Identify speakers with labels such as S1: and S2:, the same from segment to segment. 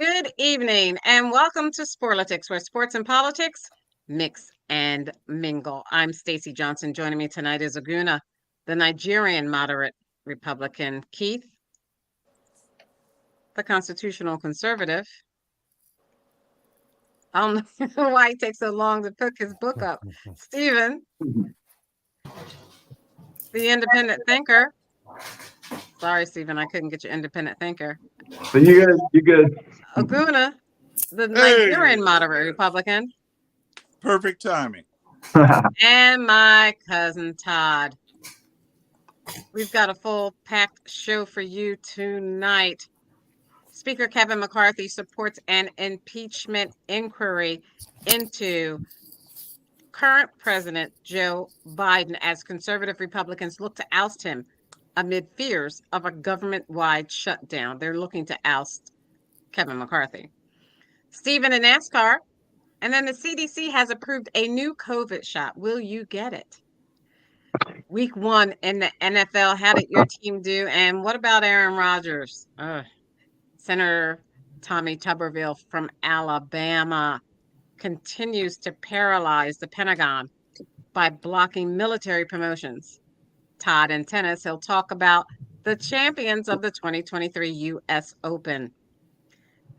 S1: Good evening and welcome to SPORLITIKS, where sports and politics mix and mingle. I'm Stacey Johnson. Joining me tonight is Aguna, the Nigerian moderate Republican, Keith, the constitutional conservative. I don't know why he takes so long to pick his book up. Stephen, the independent thinker. Sorry, Stephen, I couldn't get your independent thinker.
S2: But you good? You good?
S1: Aguna, the
S3: Hey,
S1: Nigerian moderate Republican.
S3: perfect timing.
S1: And my cousin Todd. We've got a full packed show for you tonight. Speaker Kevin McCarthy supports an impeachment inquiry into current President Joe Biden as conservative Republicans look to oust him amid fears of a government-wide shutdown. They're looking to oust Kevin McCarthy. Stephen in NASCAR. And then the CDC has approved a new COVID shot. Will you get it? Week 1 in the NFL. How did your team do? And what about Aaron Rodgers? Senator Tommy Tuberville from Alabama continues to paralyze the Pentagon by blocking military promotions. Todd in tennis, he'll talk about the champions of the 2023 U.S. Open.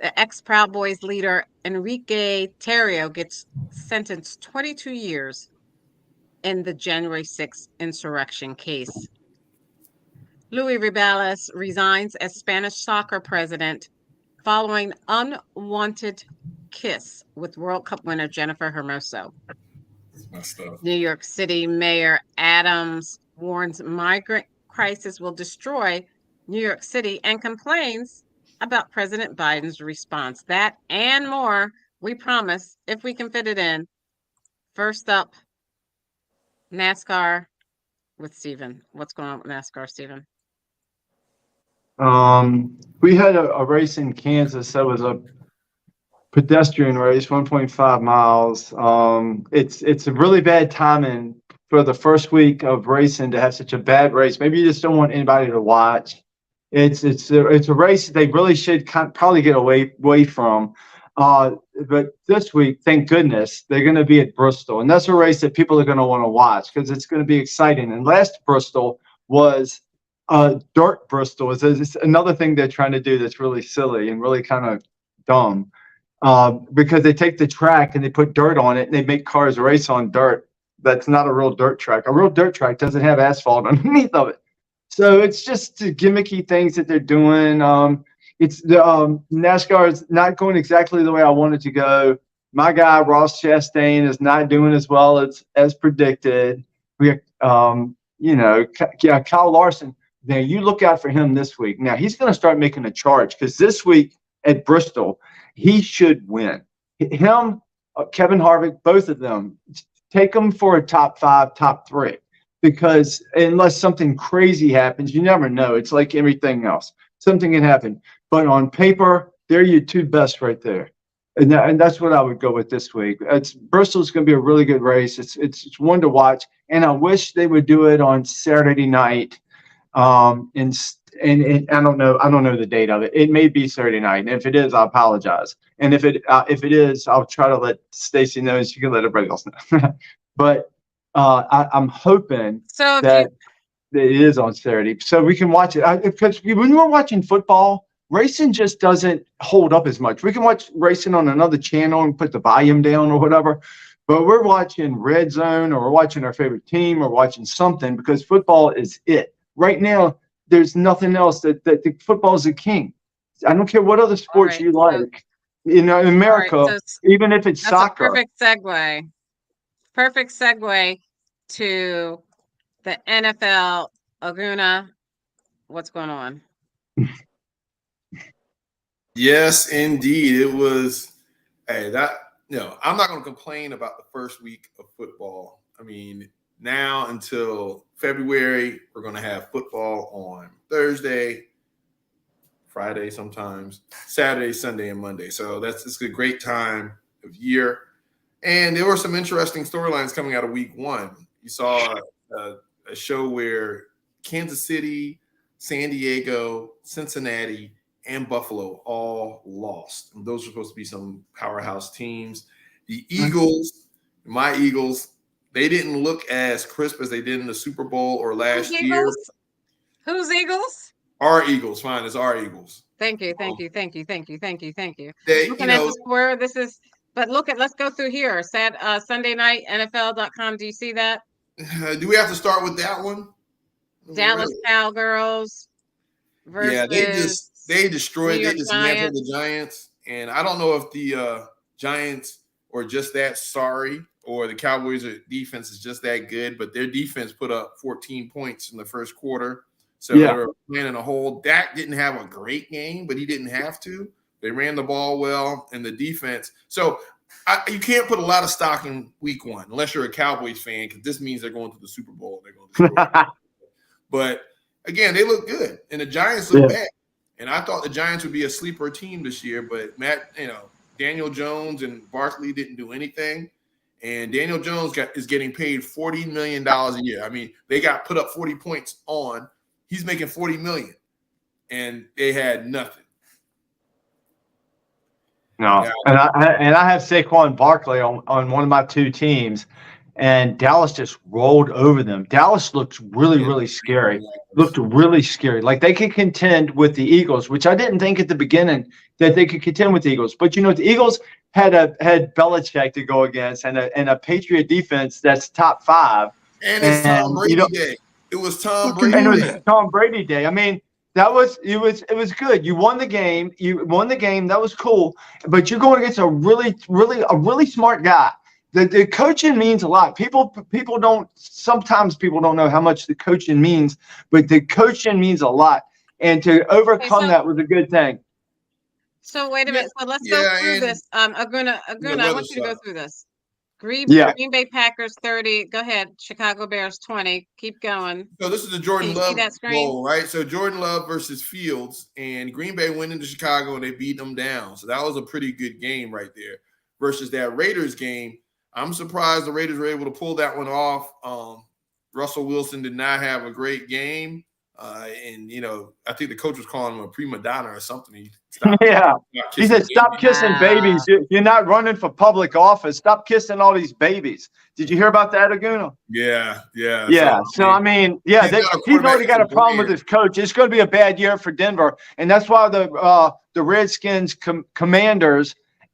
S1: The ex-Proud Boys leader Enrique Tarrio gets sentenced 22 years in the January 6th insurrection case. Luis Rubiales resigns as Spanish soccer president following unwanted kiss with World Cup winner Jennifer Hermoso. New York City Mayor Adams warns migrant crisis will destroy New York City and complains about President Biden's response. That and more, we promise, if we can fit it in. First up, NASCAR with Stephen. What's going on with NASCAR, Stephen?
S2: We had a race in Kansas that was a pedestrian race, 1.5 miles. It's a really bad timing for the first week of racing to have such a bad race. Maybe you just don't want anybody to watch. It's a race that they really should probably get away from. But this week, thank goodness, they're going to be at Bristol, and that's a race that people are going to want to watch because it's going to be exciting. And last Bristol was dirt Bristol. It's another thing they're trying to do that's really silly and really kind of dumb because they take the track and they put dirt on it and they make cars race on dirt. That's not a real dirt track. A real dirt track doesn't have asphalt underneath of it. So it's just the gimmicky things that they're doing. It's the NASCAR is not going exactly the way I wanted to go. My guy Ross Chastain is not doing as well as predicted. We, Kyle Larson. Now you look out for him this week. Now he's going to start making a charge because this week at Bristol he should win. Him, Kevin Harvick, both of them, take them for a top 5, top 3. Because unless something crazy happens, you never know. It's like everything else. Something can happen. But on paper, they're your two best right there. And that's what I would go with this week. Bristol's going to be a really good race. It's one to watch. And I wish they would do it on Saturday night. And I don't know the date of it. It may be Saturday night. And if it is, I apologize. And if it is, I'll try to let Stacey know and she can let everybody else know. But I'm hoping that it is on Saturday so we can watch it. Because when we're watching football, racing just doesn't hold up as much. We can watch racing on another channel and put the volume down or whatever. But we're watching Red Zone or we're watching our favorite team or watching something because football is it. Right now, there's nothing else that football is a king. I don't care what other sports you like. In America, even if it's soccer.
S1: Perfect segue to the NFL. Aguna, what's going on?
S3: Yes, indeed. It was, I'm not going to complain about the first week of football. I mean, now until February, we're going to have football on Thursday, Friday sometimes, Saturday, Sunday, and Monday. So it's a great time of year. And there were some interesting storylines coming out of week 1. You saw a show where Kansas City, San Diego, Cincinnati, and Buffalo all lost. And those are supposed to be some powerhouse teams. The Eagles, my Eagles, they didn't look as crisp as they did in the Super Bowl or last year.
S1: Who's Eagles?
S3: Our Eagles, fine, it's our Eagles.
S1: Thank you. They, looking
S3: you
S1: at
S3: know,
S1: the square, this is, but let's go through here. Sunday night, NFL.com. Do you see that?
S3: do we have to start with that one?
S1: Dallas Cowgirls versus
S3: they destroyed, they dismantled
S1: Giants.
S3: the Giants. And I don't know if the Giants are just that sorry or the Cowboys' defense is just that good, but their defense put up 14 points in the first quarter. So they were playing in a hole. Dak didn't have a great game, but he didn't have to. They ran the ball well, and the defense. So you can't put a lot of stock in week one unless you're a Cowboys fan, because this means they're going to the Super Bowl. They're going to destroy it. But again, they look good, and the Giants look bad. And I thought the Giants would be a sleeper team this year, but Daniel Jones and Barkley didn't do anything. And Daniel Jones is getting paid $40 million a year. I mean, they got put up 40 points on. He's making $40 million, and they had nothing.
S2: No, and I have Saquon Barkley on one of my two teams, and Dallas just rolled over them. Dallas looked really scary. Looked really scary. Like they could contend with the Eagles, which I didn't think at the beginning that they could contend with the Eagles. But the Eagles had Belichick to go against, and a Patriot defense that's top 5.
S3: And it's Tom Brady Day. It was Tom Brady
S2: Day.
S3: It
S2: was Tom Brady Day. I mean, it was good. You won the game. That was cool. But you're going against a really smart guy. The coaching means a lot. Sometimes people don't know how much the coaching means, but the coaching means a lot. And to overcome that was a good thing.
S1: So wait a minute. So let's go through this. Aguna, I want you to go through this. Green Bay Packers 30. Go ahead. Chicago Bears 20. Keep going.
S3: So this is the Jordan Love Bowl, right? So Jordan Love versus Fields, and Green Bay went into Chicago and they beat them down. So that was a pretty good game right there. Versus that Raiders game, I'm surprised the Raiders were able to pull that one off. Russell Wilson did not have a great game. And I think the coach was calling him a prima donna or something. He said, "Stop kissing babies. You're not running for public office. Stop kissing all these babies." Did you hear about that, Aguna? Yeah. So I mean, he's already got a problem with his coach. It's going to be a bad year for Denver, and that's why the Redskins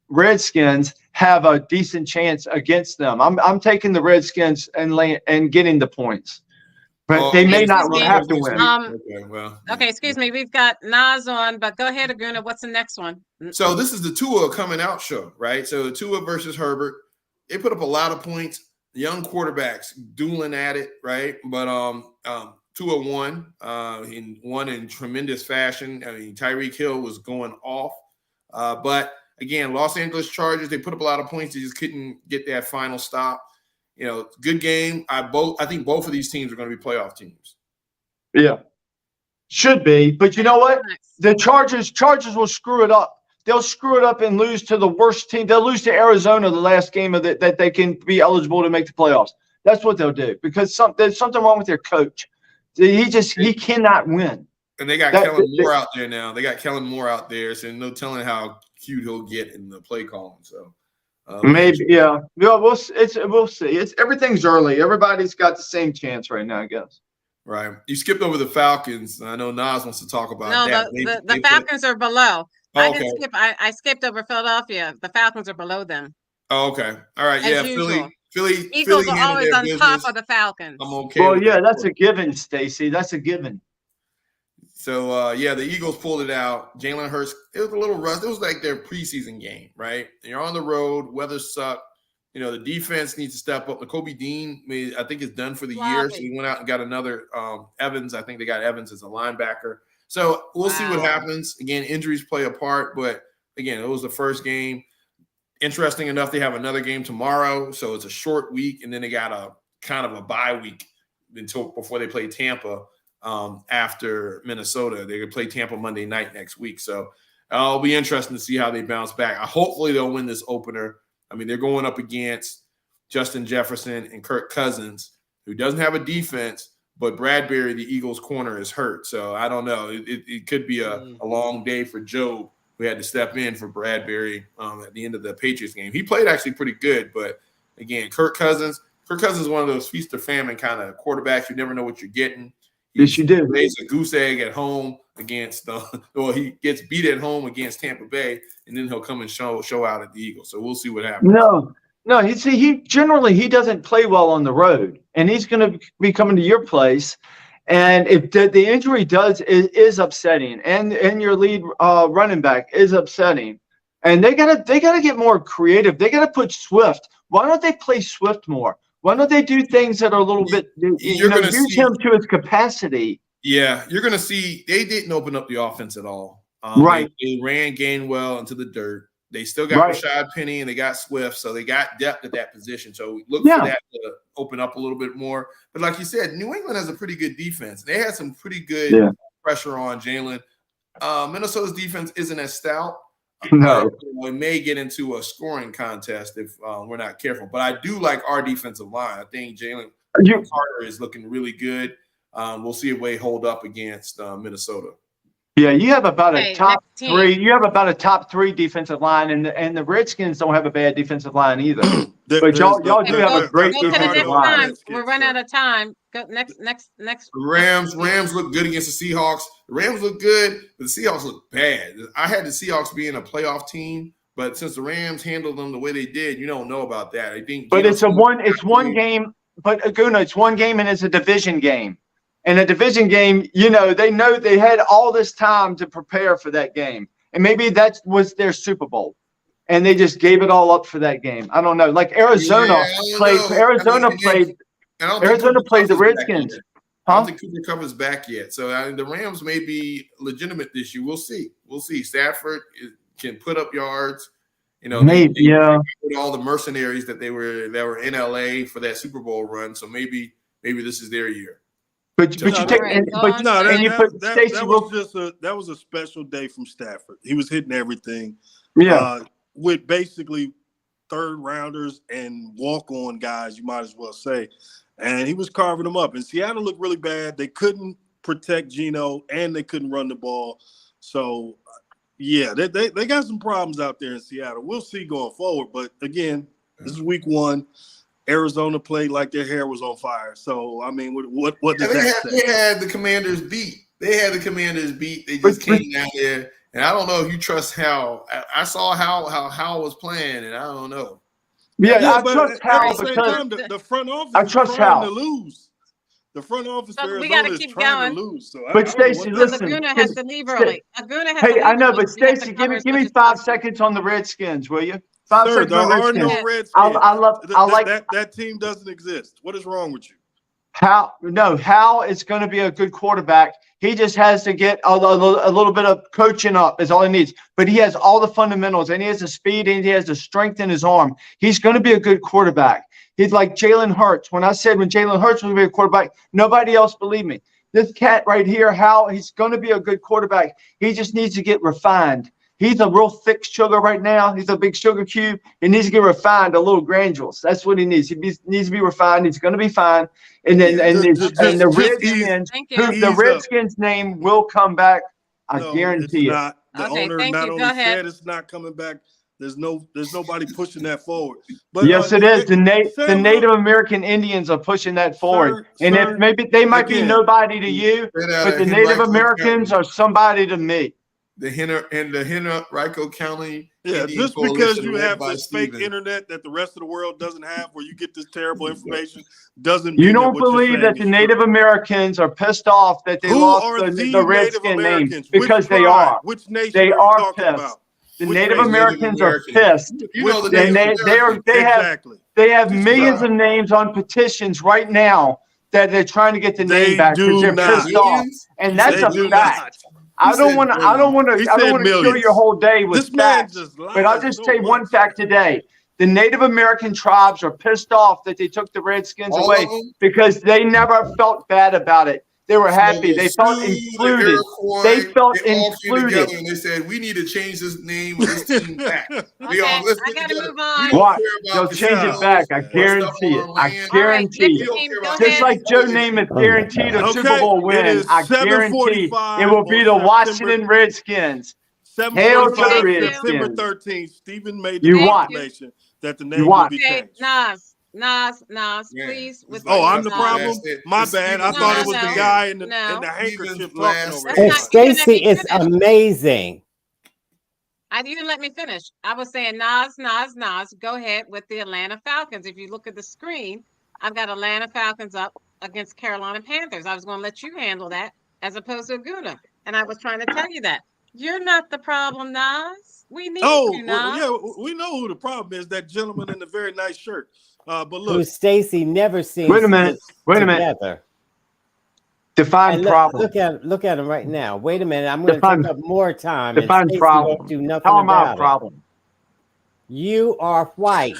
S3: Redskins have a decent chance against them. I'm taking the Redskins and getting the points. But they may not have to win.
S1: Okay, excuse me. We've got Nas on, but go ahead, Aguna. What's the next one?
S3: So this is the Tua coming out show, right? So Tua versus Herbert. They put up a lot of points. Young quarterbacks dueling at it, right? But Tua won. He won in tremendous fashion. I mean, Tyreek Hill was going off. But again, Los Angeles Chargers, they put up a lot of points. They just couldn't get that final stop. Good game. I think both of these teams are going to be playoff teams.
S2: Yeah, should be. But you know what? The Chargers will screw it up. They'll screw it up and lose to the worst team. They'll lose to Arizona the last game of that they can be eligible to make the playoffs. That's what they'll do because there's something wrong with their coach. He cannot win.
S3: And they got Kellen Moore out there now. They got Kellen Moore out there, so no telling how cute he'll get in the play calling. So.
S2: Maybe, yeah. We'll see. Everything's early. Everybody's got the same chance right now, I guess.
S3: Right. You skipped over the Falcons. I know Nas wants to talk about that.
S1: The Falcons are below. I skipped over Philadelphia. The Falcons are below them.
S3: Oh, okay. All right.
S1: As
S3: usual. Philly.
S1: Eagles are always on top of the Falcons.
S3: I'm okay.
S2: Well, yeah, that's a given, Stacy. That's a given.
S3: So, the Eagles pulled it out. Jalen Hurts, it was a little rust. It was like their preseason game, right? And you're on the road. Weather sucked. The defense needs to step up. Kobe Dean, I think, is done for the year. So he went out and got another Evans. I think they got Evans as a linebacker. So we'll see what happens. Again, injuries play a part. But, again, it was the first game. Interesting enough, they have another game tomorrow. So it's a short week. And then they got a kind of a bye week before they play Tampa. After Minnesota, they could play Tampa Monday night next week. So it'll be interesting to see how they bounce back. Hopefully they'll win this opener. I mean, they're going up against Justin Jefferson and Kirk Cousins, who doesn't have a defense, But Bradbury, the Eagles' corner, is hurt. So I don't know. It could be a long day for Job, who had to step in for Bradbury at the end of the Patriots game. He played actually pretty good. But, again, Kirk Cousins is one of those feast or famine kind of quarterbacks. You never know what you're getting.
S2: Yes, you do.
S3: He lays a goose egg at home against he gets beat at home against Tampa Bay, and then he'll come and show out at the Eagles. So we'll see what happens.
S2: No, he generally doesn't play well on the road, and he's going to be coming to your place. And if the injury is upsetting, and your lead running back is upsetting, and they gotta get more creative. They gotta put Swift. Why don't they play Swift more? Why don't they do things that are a little bit use him to his capacity?
S3: Yeah, you're going to see they didn't open up the offense at all.
S2: Right.
S3: They ran Gainwell into the dirt. They still got Rashad Penny and they got Swift, so they got depth at that position. So look for that to open up a little bit more. But like you said, New England has a pretty good defense. They had some pretty good pressure on Jalen. Minnesota's defense isn't as stout.
S2: No.
S3: We may get into a scoring contest if we're not careful. But I do like our defensive line. I think Jalen Carter is looking really good. We'll see if they hold up against Minnesota.
S2: Yeah, you have about a top three. You have about a top three defensive line, and the Redskins don't have a bad defensive line either. But y'all do have a great defensive line.
S1: We're running out of time. Go next.
S3: The Rams look good against the Seahawks. The Rams look good, but the Seahawks look bad. I had the Seahawks being a playoff team, but since the Rams handled them the way they did, you don't know about that. I think.
S2: But it's one game. But Aguna, it's one game, and it's a division game. And a division game, they know they had all this time to prepare for that game. And maybe that was their Super Bowl. And they just gave it all up for that game. I don't know. Like Arizona played the Redskins.
S3: I don't think Cooper Kupp is back yet. So the Rams may be legitimate this year. We'll see. Stafford can put up yards.
S2: Maybe,
S3: all the mercenaries that were in LA for that Super Bowl run. So maybe this is their year.
S2: That
S4: was a special day from Stafford. He was hitting everything.
S2: Yeah.
S4: With basically third rounders and walk-on guys, you might as well say. And he was carving them up. And Seattle looked really bad. They couldn't protect Geno, and they couldn't run the ball. So, they got some problems out there in Seattle. We'll see going forward. But, again, this is week one. Arizona played like their hair was on fire. So, I mean, what does that say?
S3: They had the Commanders beat. They just came down there. And I don't know if you trust Hal. I saw how Hal was playing, and I don't know.
S2: I trust Hal because
S4: the front office
S2: I trust
S4: is trying
S2: Hal.
S4: to lose. The front office for
S1: We gotta
S4: Arizona is
S1: keep
S4: trying
S1: going.
S4: to lose. So
S2: But Stacey, listen.
S1: Laguna has to leave early.
S2: I know, but Stacey, give me 5 seconds on the Redskins, will you? 5 seconds
S4: there
S2: on the
S4: are
S2: Redskins.
S4: no Redskins.
S2: I like
S4: that team doesn't exist. What is wrong with you?
S2: Hal is going to be a good quarterback. He just has to get a little bit of coaching up is all he needs. But he has all the fundamentals, and he has the speed, and he has the strength in his arm. He's going to be a good quarterback. He's like Jalen Hurts. When Jalen Hurts was going to be a quarterback, nobody else believed me. This cat right here, Hal, he's going to be a good quarterback. He just needs to get refined. He's a real thick sugar right now. He's a big sugar cube. He needs to get refined, a little granules. That's what he needs. He needs to be refined. He's going to be fine. And then the Redskins name will come back. I guarantee it.
S4: The owner not only said it's not coming back. There's nobody pushing that forward. But
S2: yes, it is. The Native American Indians are pushing that forward. If maybe they might be nobody to you, but the Native Americans are somebody to me.
S3: The Henrico County.
S4: Yeah,
S3: Indian
S4: just because you have
S3: by
S4: this
S3: Stephen.
S4: fake internet that the rest of the world doesn't have, where you get this terrible information, doesn't mean
S2: you don't believe that the Native Americans are pissed off that they lost the Redskin name because they are.
S4: Which nation
S2: they
S4: are
S2: pissed.
S4: about?
S2: The Native Americans are pissed. They have millions of names on petitions right now that they're trying to get the name back because they're pissed off, and that's a fact. I don't want to kill your whole day with facts, but I'll just say one fact today. The Native American tribes are pissed off that they took the Redskins away because they never felt bad about it. They were happy. They felt
S3: The
S2: included.
S3: Iroquois,
S2: They felt
S3: they all came
S2: included.
S3: together and they said, we need to change this name of this team back.
S1: Okay,
S3: Let's
S1: I
S3: get
S1: gotta
S3: together.
S1: move
S3: We
S1: on.
S3: don't
S2: Watch.
S3: care
S2: They'll
S3: about
S2: change it
S3: casinos
S2: back. I
S3: or stuff
S2: guarantee
S3: on
S2: it.
S3: our
S2: I
S3: land.
S1: All right,
S2: guarantee
S1: next
S2: it.
S3: We don't
S1: team,
S3: care
S1: go
S3: about
S2: Just
S1: ahead.
S2: like Joe Namath
S5: Oh my
S2: guaranteed a
S5: God.
S2: Super
S4: Okay,
S2: Bowl
S4: it
S2: win,
S4: is
S2: I guarantee
S4: 7:45
S2: it will be the
S4: on
S2: Washington Redskins. Hail to the
S4: 7:45,
S1: Thank you.
S4: September
S2: Redskins.
S4: 13th. Stephen made the
S2: You
S1: Thank
S2: watch.
S1: you.
S4: proclamation that the
S2: You
S4: name will
S2: watch.
S4: be
S1: Okay,
S4: changed.
S1: Nas,
S3: Man,
S1: please,
S3: it's
S1: with
S3: like
S4: Oh,
S1: with
S4: I'm the
S3: Stephen's
S4: problem.
S3: last stand.
S4: My
S3: It's
S4: bad. I
S3: Stephen's
S4: thought it
S3: last
S4: was the
S3: stand.
S4: guy in the
S1: No.
S4: handkerchief
S3: Stephen's
S4: talking
S3: last
S4: already.
S5: And
S1: not- you didn't let
S5: Stacy
S1: me
S5: is
S1: finish.
S5: amazing.
S1: You didn't let me finish. I was saying Nas. Go ahead with the Atlanta Falcons. If you look at the screen, I've got Atlanta Falcons up against Carolina Panthers. I was going to let you handle that as opposed to Aguna. And I was trying to tell you that. You're not the problem, Nas. We need you,
S4: Well,
S1: Nas.
S4: yeah, we know who the problem is. That gentleman in the very nice shirt. But
S5: Who
S4: look,
S5: Stacy never seems
S2: Wait a minute. Wait a minute.
S5: together.
S2: Define
S5: And
S2: problem.
S5: look at him right now. Wait a minute. I'm going to
S2: Define-
S5: take up more time, and
S2: Define
S5: Stacy
S2: problem.
S5: won't do nothing
S2: How am I a
S5: about it.
S2: problem?
S5: You are white.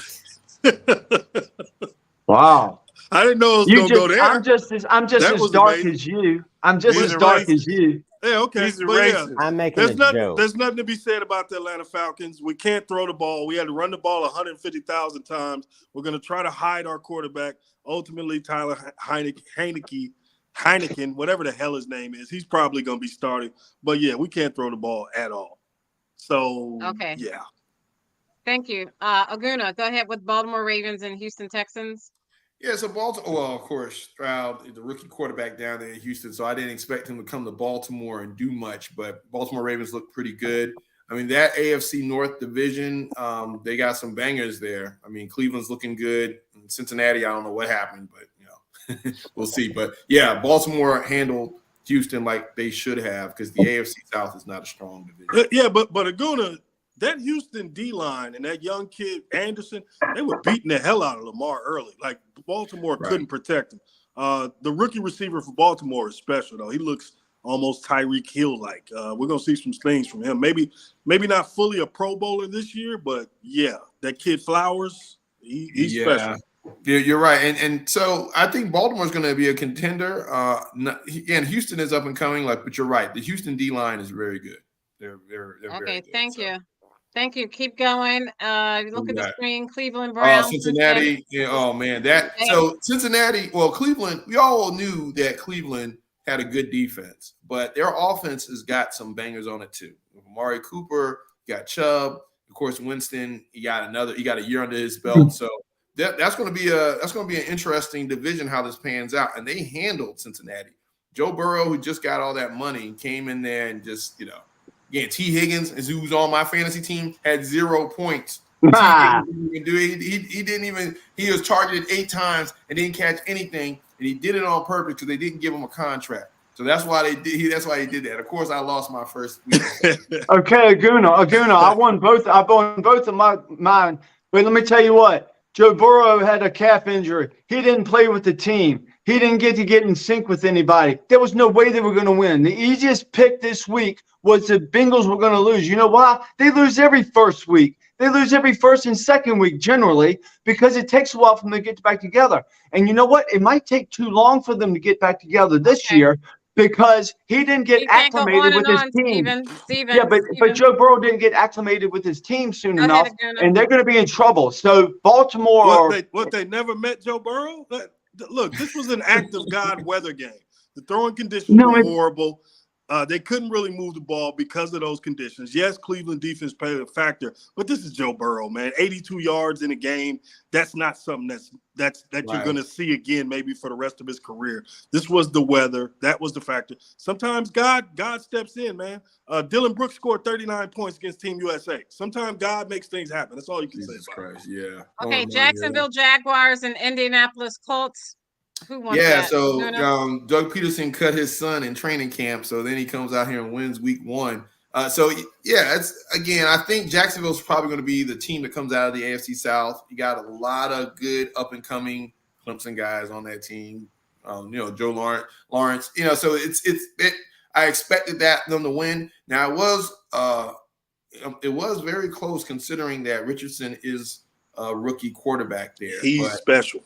S2: Wow.
S4: I didn't know it was going to go there.
S2: I'm just
S4: That
S2: as
S4: was
S2: dark
S4: amazing.
S2: as you. I'm just
S3: He's
S2: as
S3: a
S2: dark
S3: racist.
S2: as you.
S4: Yeah, okay.
S3: He's a
S4: But yeah,
S3: racist.
S5: I'm making a joke.
S4: there's nothing to be said about the Atlanta Falcons. We can't throw the ball. We had to run the ball 150,000 times. We're going to try to hide our quarterback. Ultimately, Tyler Heineken, whatever the hell his name is, he's probably going to be starting. But yeah, we can't throw the ball at all. So,
S1: Okay.
S4: yeah.
S1: Thank you. Aguna, go ahead with Baltimore Ravens and Houston Texans.
S3: Yeah, so Baltimore, well, of course, Stroud, the rookie quarterback down there in Houston, so I didn't expect him to come to Baltimore and do much, but Baltimore Ravens look pretty good. I mean, that AFC North division, they got some bangers there. I mean, Cleveland's looking good. Cincinnati, I don't know what happened, but, we'll see. But, yeah, Baltimore handled Houston like they should have because the AFC South is not a strong division.
S4: Yeah, but Aguna, that Houston D-line and that young kid, Anderson, they were beating the hell out of Lamar early. Like, Baltimore couldn't protect him. The rookie receiver for Baltimore is special, though. He looks almost Tyreek Hill-like. We're going to see some things from him. Maybe not fully a Pro Bowler this year, but, yeah, that kid Flowers, he's special.
S3: Yeah, you're right. And so I think Baltimore's going to be a contender. And Houston is up and coming, but you're right. The Houston D-line is very good. They're
S1: Okay,
S3: very good.
S1: thank you. Thank you. Keep going. Look at the screen. Cleveland
S3: Oh,
S1: Browns.
S3: Cincinnati. Yeah, oh, man. So Cincinnati, well, Cleveland, we all knew that Cleveland had a good defense, but their offense has got some bangers on it too. Amari Cooper, you got Chubb, of course, Winston, he got a year under his belt. So that's going to be an interesting division how this pans out. And they handled Cincinnati. Joe Burrow, who just got all that money, came in there and just, again, T. Higgins, who's on my fantasy team, had 0 points. He was targeted 8 times and didn't catch anything, and he did it on purpose because they didn't give him a contract. So that's why he did that. Of course, I lost my first week.
S2: Okay, Aguna, I won both of mine. But let me tell you what, Joe Burrow had a calf injury. He didn't play with the team. He didn't get in sync with anybody. There was no way they were going to win. The easiest pick this week was the Bengals were going to lose. You know why? They lose every first week. They lose every first and second week generally because it takes a while for them to get back together. And you know what? It might take too long for them to get back together this year because he didn't get acclimated with his team.
S1: Steven,
S2: but Joe Burrow didn't get acclimated with his team soon enough, and they're going to be in trouble. So Baltimore,
S4: they never met Joe Burrow. Look, this was an act of God weather game. The throwing conditions were horrible. They couldn't really move the ball because of those conditions. Yes, Cleveland defense played a factor, but this is Joe Burrow, man. 82 yards in a game. That's not something that you're going to see again maybe for the rest of his career. This was the weather. That was the factor. Sometimes God steps in, man. Dylan Brooks scored 39 points against Team USA. Sometimes God makes things happen. That's all you can say about
S3: Christ, yeah.
S1: Okay, Jacksonville Jaguars and Indianapolis Colts. Who won that?
S3: So Doug Peterson cut his son in training camp, so then he comes out here and wins week 1. I think Jacksonville's probably going to be the team that comes out of the AFC South. You got a lot of good up and coming Clemson guys on that team. Joe Lawrence. So I expected them to win. Now it was very close considering that Richardson is a rookie quarterback there.
S4: He's special.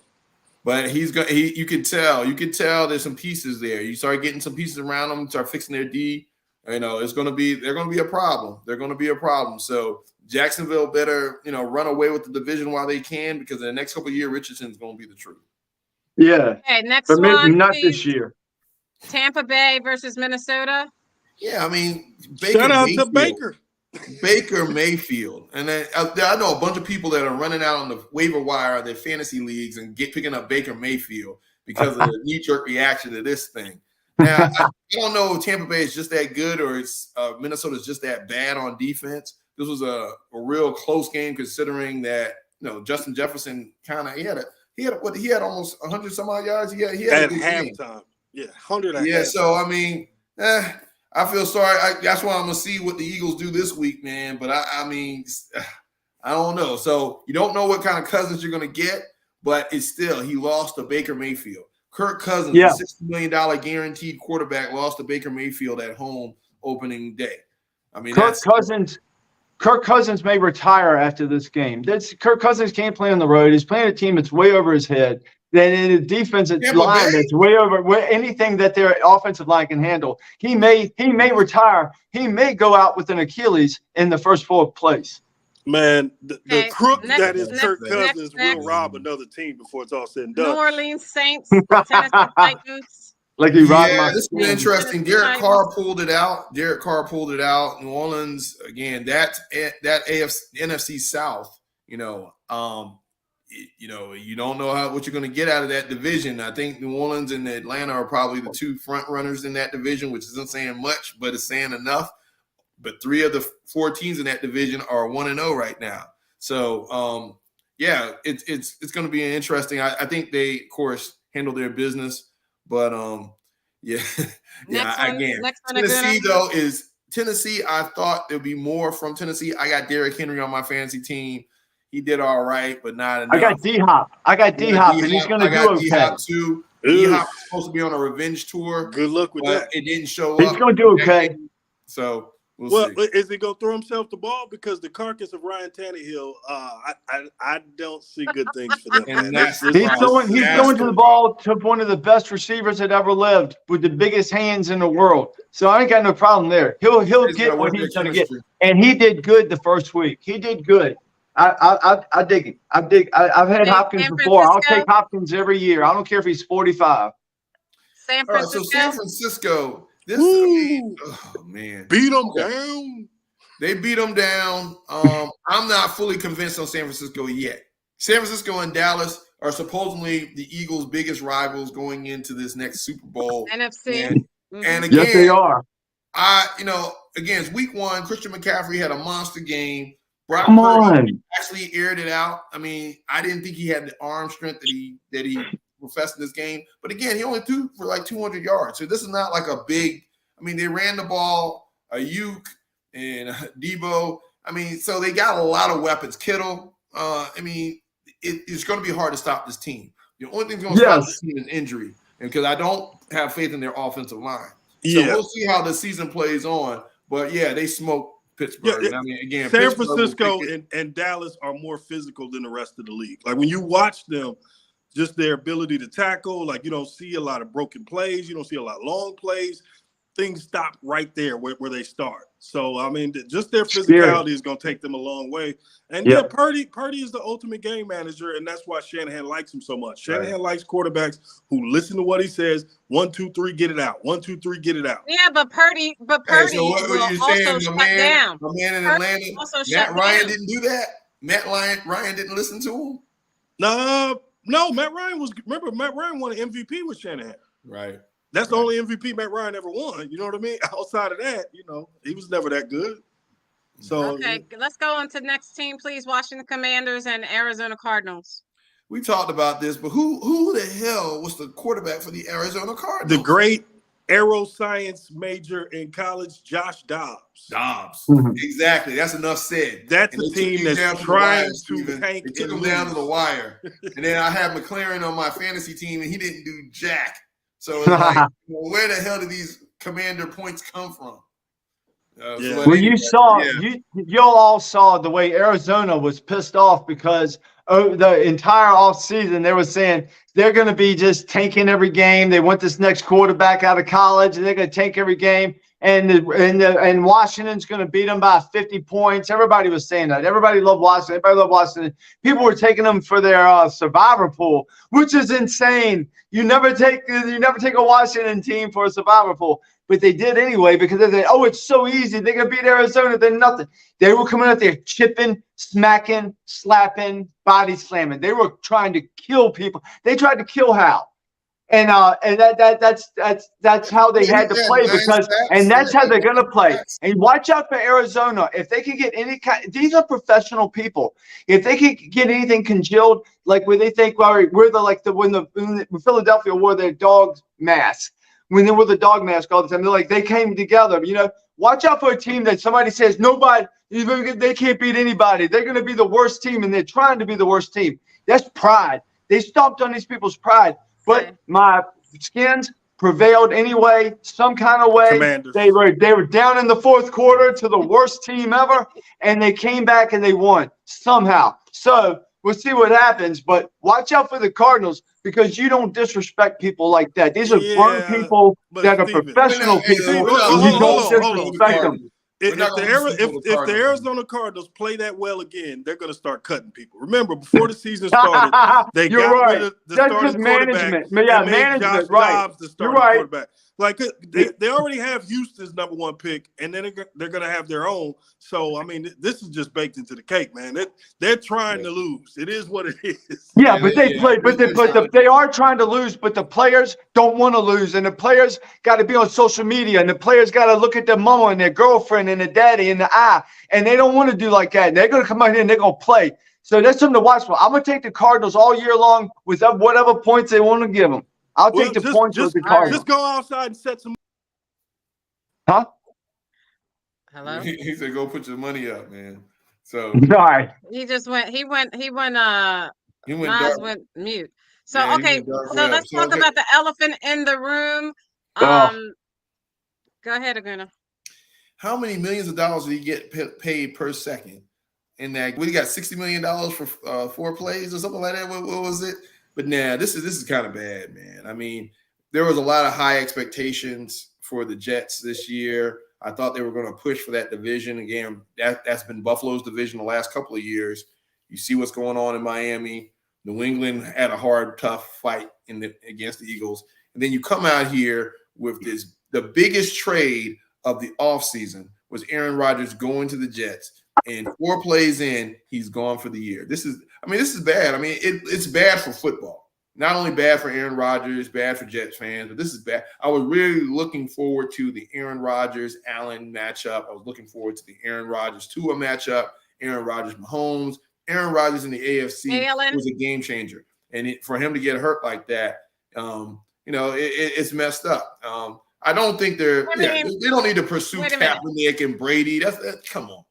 S3: But you could tell there's some pieces there. You start getting some pieces around them, start fixing their D. They're going to be a problem. They're going to be a problem. So Jacksonville better, run away with the division while they can, because in the next couple of years, Richardson's going to be the truth.
S2: Yeah.
S1: Okay, next
S2: But maybe
S1: one.
S2: not
S1: Please.
S2: this year.
S1: Tampa Bay versus Minnesota.
S3: Yeah, I mean,
S4: Shout out to Baker.
S3: Baker Mayfield. And then I know a bunch of people that are running out on the waiver wire of their fantasy leagues and picking up Baker Mayfield because of the knee-jerk reaction to this thing. Now, I don't know if Tampa Bay is just that good or it's Minnesota's just that bad on defense. This was a real close game, considering that Justin Jefferson he had almost 100 some odd yards. He had
S4: at halftime. Yeah, 100 at halftime.
S3: So I mean, I feel sorry. That's why I'm gonna see what the Eagles do this week, man. But I mean, I don't know. So you don't know what kind of Cousins you're gonna get, but it's still, he lost to Baker Mayfield. Kirk Cousins, the $60 million guaranteed quarterback, lost to Baker Mayfield at home opening day. I mean,
S2: Kirk Cousins may retire after this game. Kirk Cousins can't play on the road. He's playing a team that's way over his head. Then in the defensive line that's way over anything that their offensive line can handle. He may retire. He may go out with an Achilles in the first 4 plays.
S4: Man, the crook that is Kirk Cousins will rob another team before it's all said and done.
S1: New Orleans Saints, Tennessee Titans.
S2: Like he robbed
S3: this is interesting. Derek Carr pulled it out. New Orleans, again, that NFC South, you don't know what you're going to get out of that division. I think New Orleans and Atlanta are probably the 2 front runners in that division, which isn't saying much, but it's saying enough. But 3 of the 4 teams in that division are 1-0 right now. So, it's going to be interesting. I think they, of course, handle their business. But, Tennessee, I thought there'd be more from Tennessee. I got Derrick Henry on my fantasy team. He did all right, but not enough.
S2: I got D-Hop, and he's going to do okay.
S3: D-Hop too. D-Hop was supposed to be on a revenge tour.
S4: Good luck with that.
S3: It didn't show up.
S2: He's going to do okay.
S3: So we'll see.
S4: Is he going to throw himself the ball? Because the carcass of Ryan Tannehill, I don't see good things for them.
S2: He's going to the ball to one of the best receivers that ever lived with the biggest hands in the world. So I ain't got no problem there. He'll get what he's going to get. And he did good the first week. He did good. I dig him. I've had Hopkins before. I'll take Hopkins every year. I don't care if he's 45.
S1: San Francisco.
S3: So San Francisco, man,
S4: beat them down.
S3: They beat them down. I'm not fully convinced on San Francisco yet. San Francisco and Dallas are supposedly the Eagles' biggest rivals going into this next Super Bowl.
S1: NFC.
S3: And again,
S2: yes, they are.
S3: Again, it's week 1. Christian McCaffrey had a monster game. Brock Purdy actually aired it out. I mean, I didn't think he had the arm strength that he professed in this game. But again, he only threw for like 200 yards. So this is not like a big – I mean, they ran the ball, Ayuk and Debo. I mean, so they got a lot of weapons. Kittle. It's going to be hard to stop this team. The only thing that's going to stop this team is injury. And because I don't have faith in their offensive line. So we'll see how the season plays on. But, they smoke Pittsburgh.
S4: Yeah,
S3: I mean, again,
S4: San Francisco and Dallas are more physical than the rest of the league. Like when you watch them, just their ability to tackle, like you don't see a lot of broken plays, you don't see a lot of long plays. Things stop right there where they start. So I mean, just their physicality is going to take them a long way. And Purdy is the ultimate game manager, and that's why Shanahan likes him so much. Shanahan likes quarterbacks who listen to what he says. 1, 2, 3, get it out. 1, 2, 3, get it out.
S1: Yeah, but Purdy
S3: so what were you saying, my man in Atlanta, Matt Ryan didn't do that? Matt Ryan didn't listen to him?
S4: No, Matt Ryan won an MVP with Shanahan.
S3: Right.
S4: That's the only MVP Matt Ryan ever won. You know what I mean? Outside of that, he was never that good. So
S1: okay, let's go on to the next team, please. Washington Commanders and Arizona Cardinals.
S3: We talked about this, but who the hell was the quarterback for the Arizona Cardinals?
S4: The great aeroscience major in college, Josh Dobbs.
S3: Exactly. That's enough said.
S4: That's a team that's trying to tank.
S3: It took him down to the wire. And then I had McLaren on my fantasy team, and he didn't do jack. So it's like, where the hell did these Commander points come from?
S2: Y'all all saw the way Arizona was pissed off because the entire offseason, they were saying they're going to be just tanking every game. They want this next quarterback out of college, and they're going to tank every game. And Washington's going to beat them by 50 points. Everybody was saying that. Everybody loved Washington. Everybody loved Washington. People were taking them for their survivor pool, which is insane. You never take a Washington team for a survivor pool, but they did anyway because they said, "Oh, it's so easy. They're going to beat Arizona. They're nothing." They were coming out there chipping, smacking, slapping, body slamming. They were trying to kill people. They tried to kill Hal. And that's how they had to play and that's how they're going to play. And watch out for Arizona. If they can get these are professional people. If they can get anything congealed, like where they think, well, when Philadelphia wore their dog mask, when they wore the dog mask all the time, they're like, they came together. Watch out for a team that somebody says, nobody, they can't beat anybody. They're going to be the worst team, and they're trying to be the worst team. That's pride. They stomped on these people's pride. But my Skins prevailed anyway, some kind of way.
S4: Commanders.
S2: They were down in the fourth quarter to the worst team ever, and they came back and they won somehow. So we'll see what happens. But watch out for the Cardinals because you don't disrespect people like that. These are grown people that are professional people. You don't disrespect them.
S4: If the Arizona Cardinals play that well again, they're going to start cutting people. Remember, before the season started, they got rid of the starting quarterback and made Josh Dobbs the starting quarterback. Like they already have Houston's number one pick, and then they're going to have their own. So I mean, this is just baked into the cake, man. They're trying to lose. It is what it is.
S2: Yeah, but they are trying to lose. But the players don't want to lose, and the players got to be on social media, and the players got to look at their mama and their girlfriend and their daddy in the eye, and they don't want to do like that. And they're going to come out here and they're going to play. So that's something to watch for. I'm going to take the Cardinals all year long with whatever points they want to give them. I'll take the points with the Cardinals.
S4: Just go outside and set some.
S2: Huh?
S1: Hello?
S3: He said, "Go put your money up, man." So
S2: all right.
S1: He just went. He went. Nas went mute. So
S3: Yeah,
S1: okay. So let's talk about the elephant in the room. Go ahead, Aguna.
S3: How many millions of dollars did he get paid per second? In that, we got $60 million for 4 plays or something like that. What was it? But nah, this is kind of bad, man. I mean, there was a lot of high expectations for the Jets this year. I thought they were going to push for that division. Again, that's been Buffalo's division the last couple of years. You see what's going on in Miami. New England had a hard, tough fight against the Eagles. And then you come out here with the biggest trade of the offseason was Aaron Rodgers going to the Jets. And 4 plays in, he's gone for the year. This is bad. I mean, it's bad for football. Not only bad for Aaron Rodgers, bad for Jets fans, but this is bad. I was really looking forward to the Aaron Rodgers-Allen matchup. I was looking forward to the Aaron Rodgers-Tua matchup, Aaron Rodgers-Mahomes. Aaron Rodgers in the AFC was a game changer. And for him to get hurt like that, it's messed up. I don't think they don't need to pursue Kaepernick and Brady. That's come on.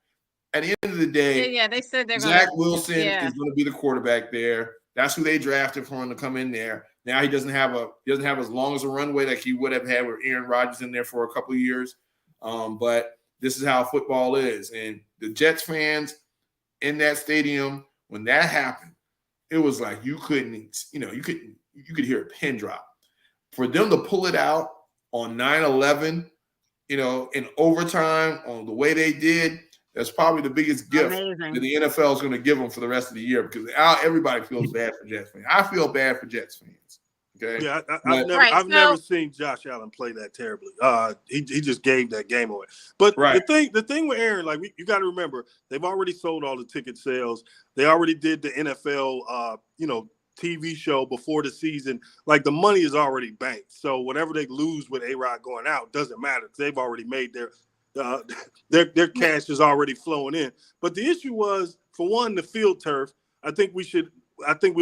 S3: At the end of the day,
S1: they said they're
S3: Zach Wilson is going to be the quarterback there. That's who they drafted for him to come in there. Now he doesn't have as long as a runway like he would have had with Aaron Rodgers in there for a couple of years. But this is how football is. And the Jets fans in that stadium, when that happened, it was like you could hear a pin drop. For them to pull it out on 9/11, in overtime on the way they did, that's probably the biggest gift that the NFL is going to give them for the rest of the year because everybody feels bad for Jets fans. I feel bad for Jets fans. Okay.
S4: Yeah, I've never seen Josh Allen play that terribly. He just gave that game away. But the thing with Aaron, like you got to remember, they've already sold all the ticket sales. They already did the NFL, TV show before the season. Like the money is already banked. So whatever they lose with A-Rod going out doesn't matter because they've already made their cash is already flowing in. But the issue was, for one, the field turf. I think we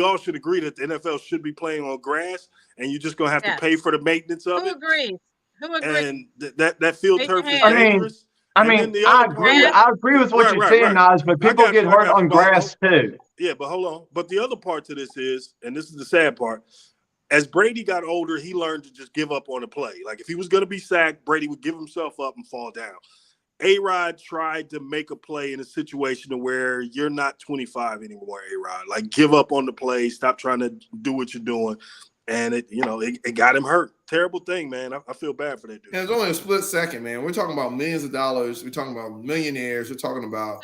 S4: all should agree that the NFL should be playing on grass, and you're just gonna have to pay for the maintenance of it.
S1: Who agrees?
S4: And that field turf is dangerous.
S2: I agree with what you're saying, Nas, but people get hurt on grass too.
S4: Yeah, but hold on. But the other part to this is, and this is the sad part, as Brady got older, he learned to just give up on the play. Like if he was going to be sacked, Brady would give himself up and fall down. A-Rod tried to make a play in a situation to where you're not 25 anymore, A-Rod. Like, give up on the play. Stop trying to do what you're doing. And it got him hurt. Terrible thing, man. I feel bad for that dude.
S3: And it's only a split second, man. We're talking about millions of dollars. We're talking about millionaires. We're talking about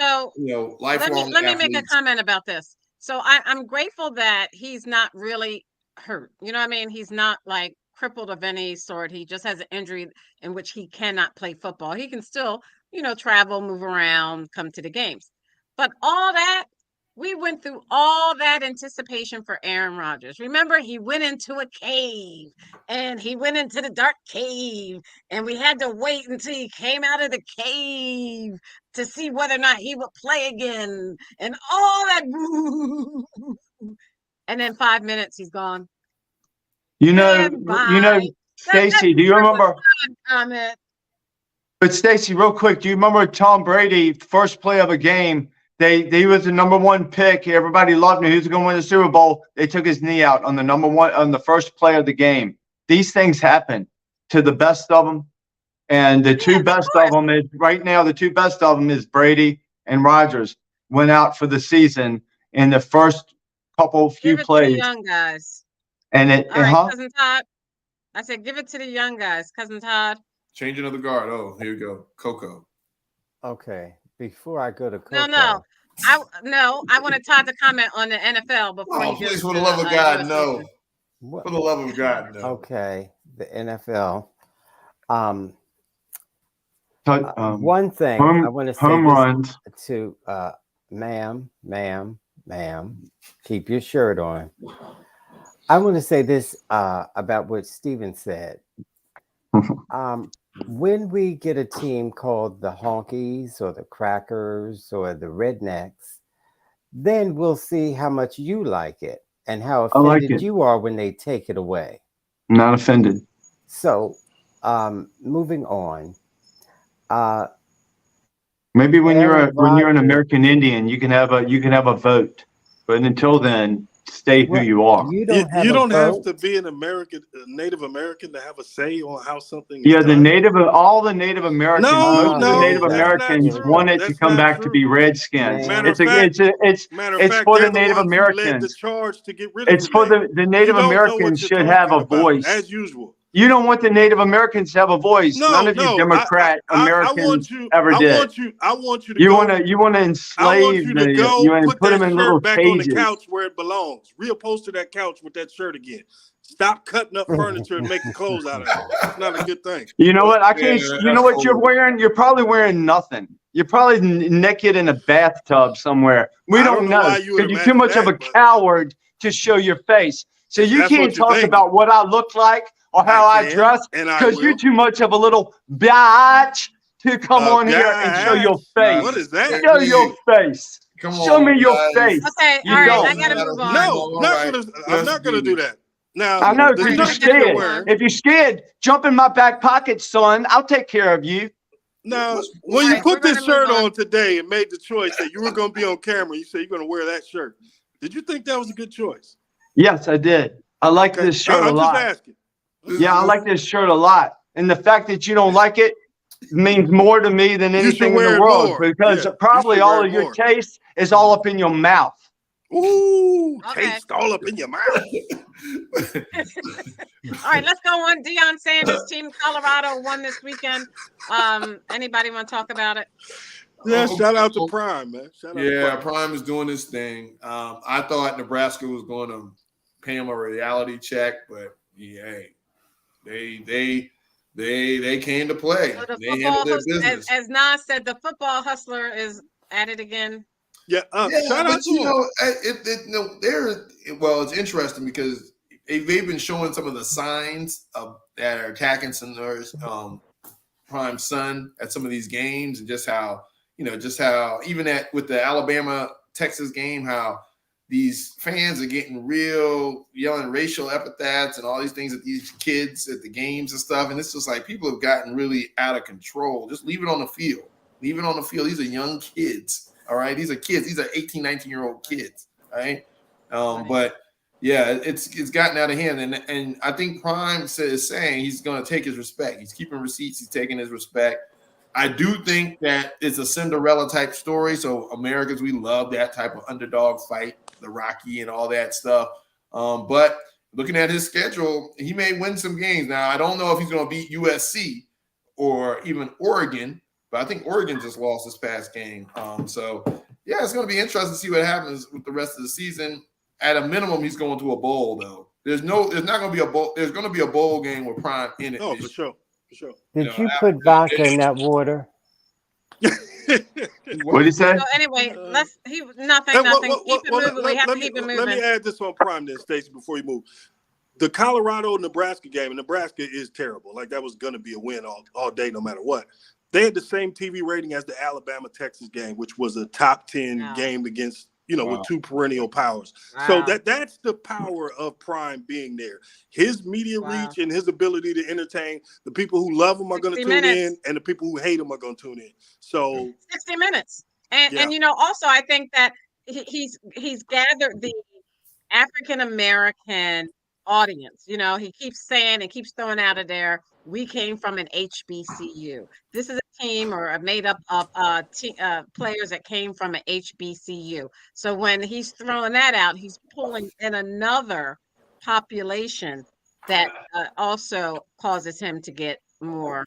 S3: lifelong.
S1: Let me make a comment about this. So I'm grateful that he's not really hurt. You know what I mean? He's not like crippled of any sort. He just has an injury in which he cannot play football. He can still, travel, move around, come to the games. But all that, we went through all that anticipation for Aaron Rodgers. Remember, he went into a cave, and he went into the dark cave, and we had to wait until he came out of the cave to see whether or not he would play again, and all that. And then 5 minutes, he's gone.
S2: Stacy, do you remember? But Stacy, real quick, do you remember Tom Brady, first play of a game? He was the number one pick. Everybody loved him. He was going to win the Super Bowl. They took his knee out on the first play of the game. These things happen to the best of them. And the two best of them is right now, the two best of them is Brady and Rodgers went out for the season in the first few plays.
S1: To the young guys.
S2: And
S1: Cousin Todd. I said, give it to the young guys, Cousin Todd.
S3: Changing of the guard. Oh, here we go. Coco.
S5: Okay. Before I go to Coco.
S1: No. I wanted Todd to comment on the NFL before he
S3: please, for the love of God, no. For the love of God, no.
S5: Okay. The NFL.
S2: One
S5: thing I want to say
S2: home runs
S5: to ma'am, keep your shirt on. I want to say this about what Steven said. When we get a team called the Honkies or the Crackers or the Rednecks, then we'll see how much you like it and how offended you are when they take it away.
S2: Not offended.
S5: So, moving on.
S2: Maybe when you're an American Indian, you can have a vote, but until then, stay who you are.
S4: You don't have to be a Native American to have a say on how something.
S2: Yeah, all the Native Americans, most of the Native Americans wanted to come back to be Redskins. It's for the Native Americans. It's for the Native Americans should have a voice
S4: as usual.
S2: You don't want the Native Americans to have a voice. None of you Democrat Americans ever did.
S4: I want you to
S2: You want to enslave you want to put them in little
S4: back
S2: cages.
S4: On the couch where it belongs. Reupholster that couch with that shirt again. Stop cutting up furniture and making clothes out of it. It's not a good thing.
S2: You know what? I can't. You know what you're wearing? You're probably wearing nothing. You're probably naked in a bathtub somewhere. We don't know because you're too much of a coward to show your face. So you can't talk about what I look like or how I dress because you're too much of a little bitch to come on here and show your face.
S4: What is that?
S2: Show your face.
S3: Come on,
S2: show me your face.
S1: Okay, all right, I gotta move on.
S4: No, I'm not gonna do that. Now
S2: I know because you're scared. If you're scared, jump in my back pocket, son. I'll take care of you.
S4: Now, when you put this shirt on today and made the choice that you were going to be on camera, you said you're going to wear that shirt. Did you think that was a good choice?
S2: Yes, I did. I like this shirt a lot.
S4: I'm just asking.
S2: Yeah, I like this shirt a lot. And the fact that you don't like it means more to me than anything in the world because probably all of your taste is all up in your mouth.
S4: Ooh, taste all up in your mouth.
S1: All right, let's go on. Deion Sanders' team, Colorado, won this weekend. Anybody want to talk about it?
S4: Yeah, shout out to Prime, man.
S3: Prime is doing this thing. I thought Nebraska was going to pay him a reality check, but they came to play.
S1: So
S3: they handled their business.
S1: As Nas said, the football hustler is at it again.
S3: Shout out to it's interesting because they've been showing some of the signs that are attacking Sanders' prime son at some of these games, and just how even with the Alabama Texas game, how these fans are getting yelling racial epithets and all these things at these kids at the games and stuff. And it's just like people have gotten really out of control. Just leave it on the field. Leave it on the field. These are young kids. All right. These are kids. These are 18, 19-year-old kids. All right. But yeah, it's gotten out of hand. And I think Prime is saying he's going to take his respect. He's keeping receipts. He's taking his respect. I do think that it's a Cinderella type story. So Americans, we love that type of underdog fight, the Rocky and all that stuff. But looking at his schedule, he may win some games. Now, I don't know if he's going to beat USC or even Oregon, but I think Oregon just lost this past game. So, yeah, it's going to be interesting to see what happens with the rest of the season. At a minimum, he's going to a bowl, though. There's not going to be a bowl. There's going to be a bowl game with Prime in it.
S4: Oh, for sure.
S5: Did you put vodka in that water?
S2: What did he say?
S1: So anyway, nothing. Keep it moving. We have to keep it moving.
S4: Let me add this on Prime then, Stacey, before you move. The Colorado-Nebraska game, and Nebraska is terrible. Like, that was going to be a win all day, no matter what. They had the same TV rating as the Alabama-Texas game, which was a top 10 game against, with two perennial powers. Wow. So that's the power of Prime being there. His media reach and his ability to entertain. The people who love him are going to tune in, and the people who hate him are going to tune in. So 60
S1: minutes. And also I think that he's gathered the African-American audience. He keeps saying and keeps throwing out of there, we came from an HBCU. This is a team or made up of players that came from an HBCU. So when he's throwing that out, he's pulling in another population that also causes him to get more.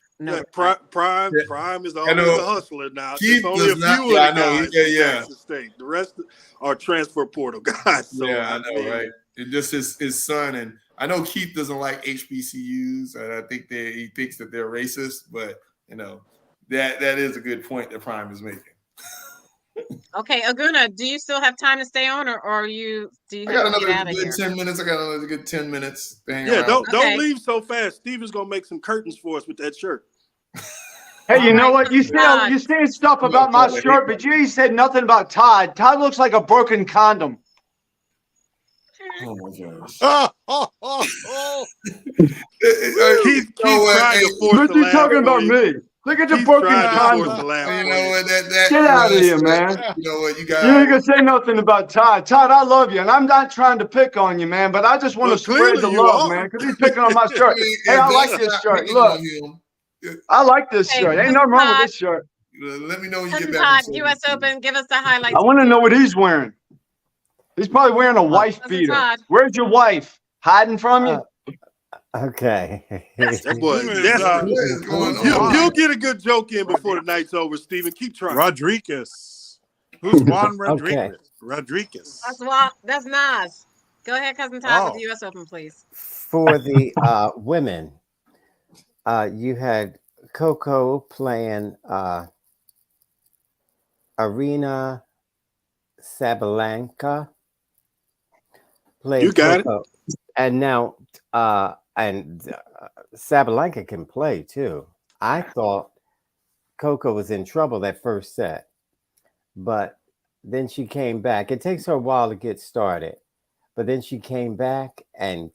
S4: Prime is always a hustler now. There's only a few of the guys in State. The rest are transfer portal guys. So
S3: I know, right? It's just his son, and I know Keith doesn't like HBCUs, and I think he thinks that they're racist. But that is a good point that Prime is making.
S1: Okay, Aguna, do you still have time to stay on, or do you
S3: I got another good 10 minutes. I got another good 10 minutes.
S4: Don't leave so fast. Steven's gonna make some curtains for us with that shirt.
S2: Hey, you know what? You saying stuff about my shirt, but you ain't said nothing about Todd. Todd looks like a broken condom.
S3: Oh my gosh.
S4: Keith trying to force
S2: what you talking about me? Look at your broken condom.
S3: You know what?
S2: Get out of here, man.
S3: You know what? You
S2: ain't gonna say nothing about Todd. Todd, I love you, and I'm not trying to pick on you, man. But I just want to spread the love, man, because he's picking on my shirt. Hey, I like this shirt. Look, I like this shirt. Ain't nothing wrong with this shirt.
S3: Let me know when you get back.
S1: Todd, U.S. Open, give us the highlights.
S2: I want to know what he's wearing. He's probably wearing a wife beater.
S1: Todd.
S2: Where's your wife? Hiding from you?
S5: Okay.
S4: That boy, you'll get a good joke in before the night's over, Steven. Keep trying.
S6: Rodriguez. Who's Juan Rodriguez?
S5: Okay.
S6: Rodriguez.
S1: That's Nas. Go ahead, Cousin Todd, with the U.S. Open, please.
S5: For the women, you had Coco playing Arena Sabalenka.
S4: You got Coco.
S5: It. And now, Sabalenka can play too. I thought Coco was in trouble that first set, but then she came back. It takes her a while to get started, but then she came back and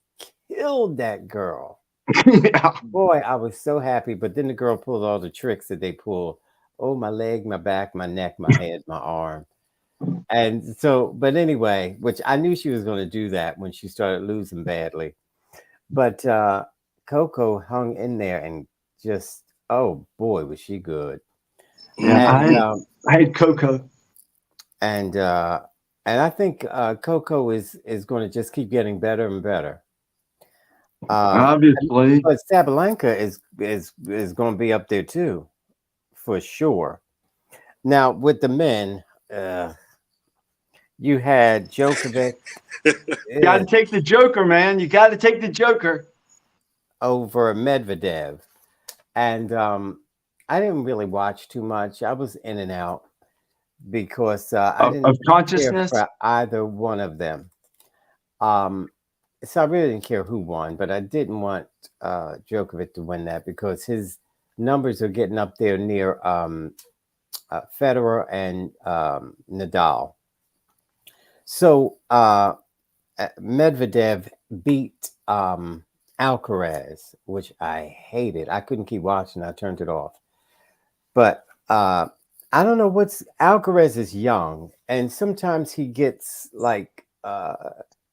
S5: killed that girl.
S2: Yeah.
S5: Boy, I was so happy. But then the girl pulled all the tricks that they pull. Oh, my leg, my back, my neck, my head, my arm. And so, but anyway, which I knew she was going to do that when she started losing badly. But Coco hung in there and just, oh boy, was she good.
S2: Yeah, and, I had Coco.
S5: And I think Coco is going to just keep getting better and better.
S2: Obviously.
S5: But Sabalenka is going to be up there too, for sure. Now, with the men, you had Djokovic.
S2: You got to take the Joker, man. You got to take the Joker.
S5: Over Medvedev. And I didn't really watch too much. I was in and out because I didn't
S2: consciousness
S5: care for either one of them. So I really didn't care who won, but I didn't want Djokovic to win that because his numbers are getting up there near Federer and Nadal. So Medvedev beat Alcaraz, which I hated. I couldn't keep watching. I turned it off. But I don't know Alcaraz is young, and sometimes he gets like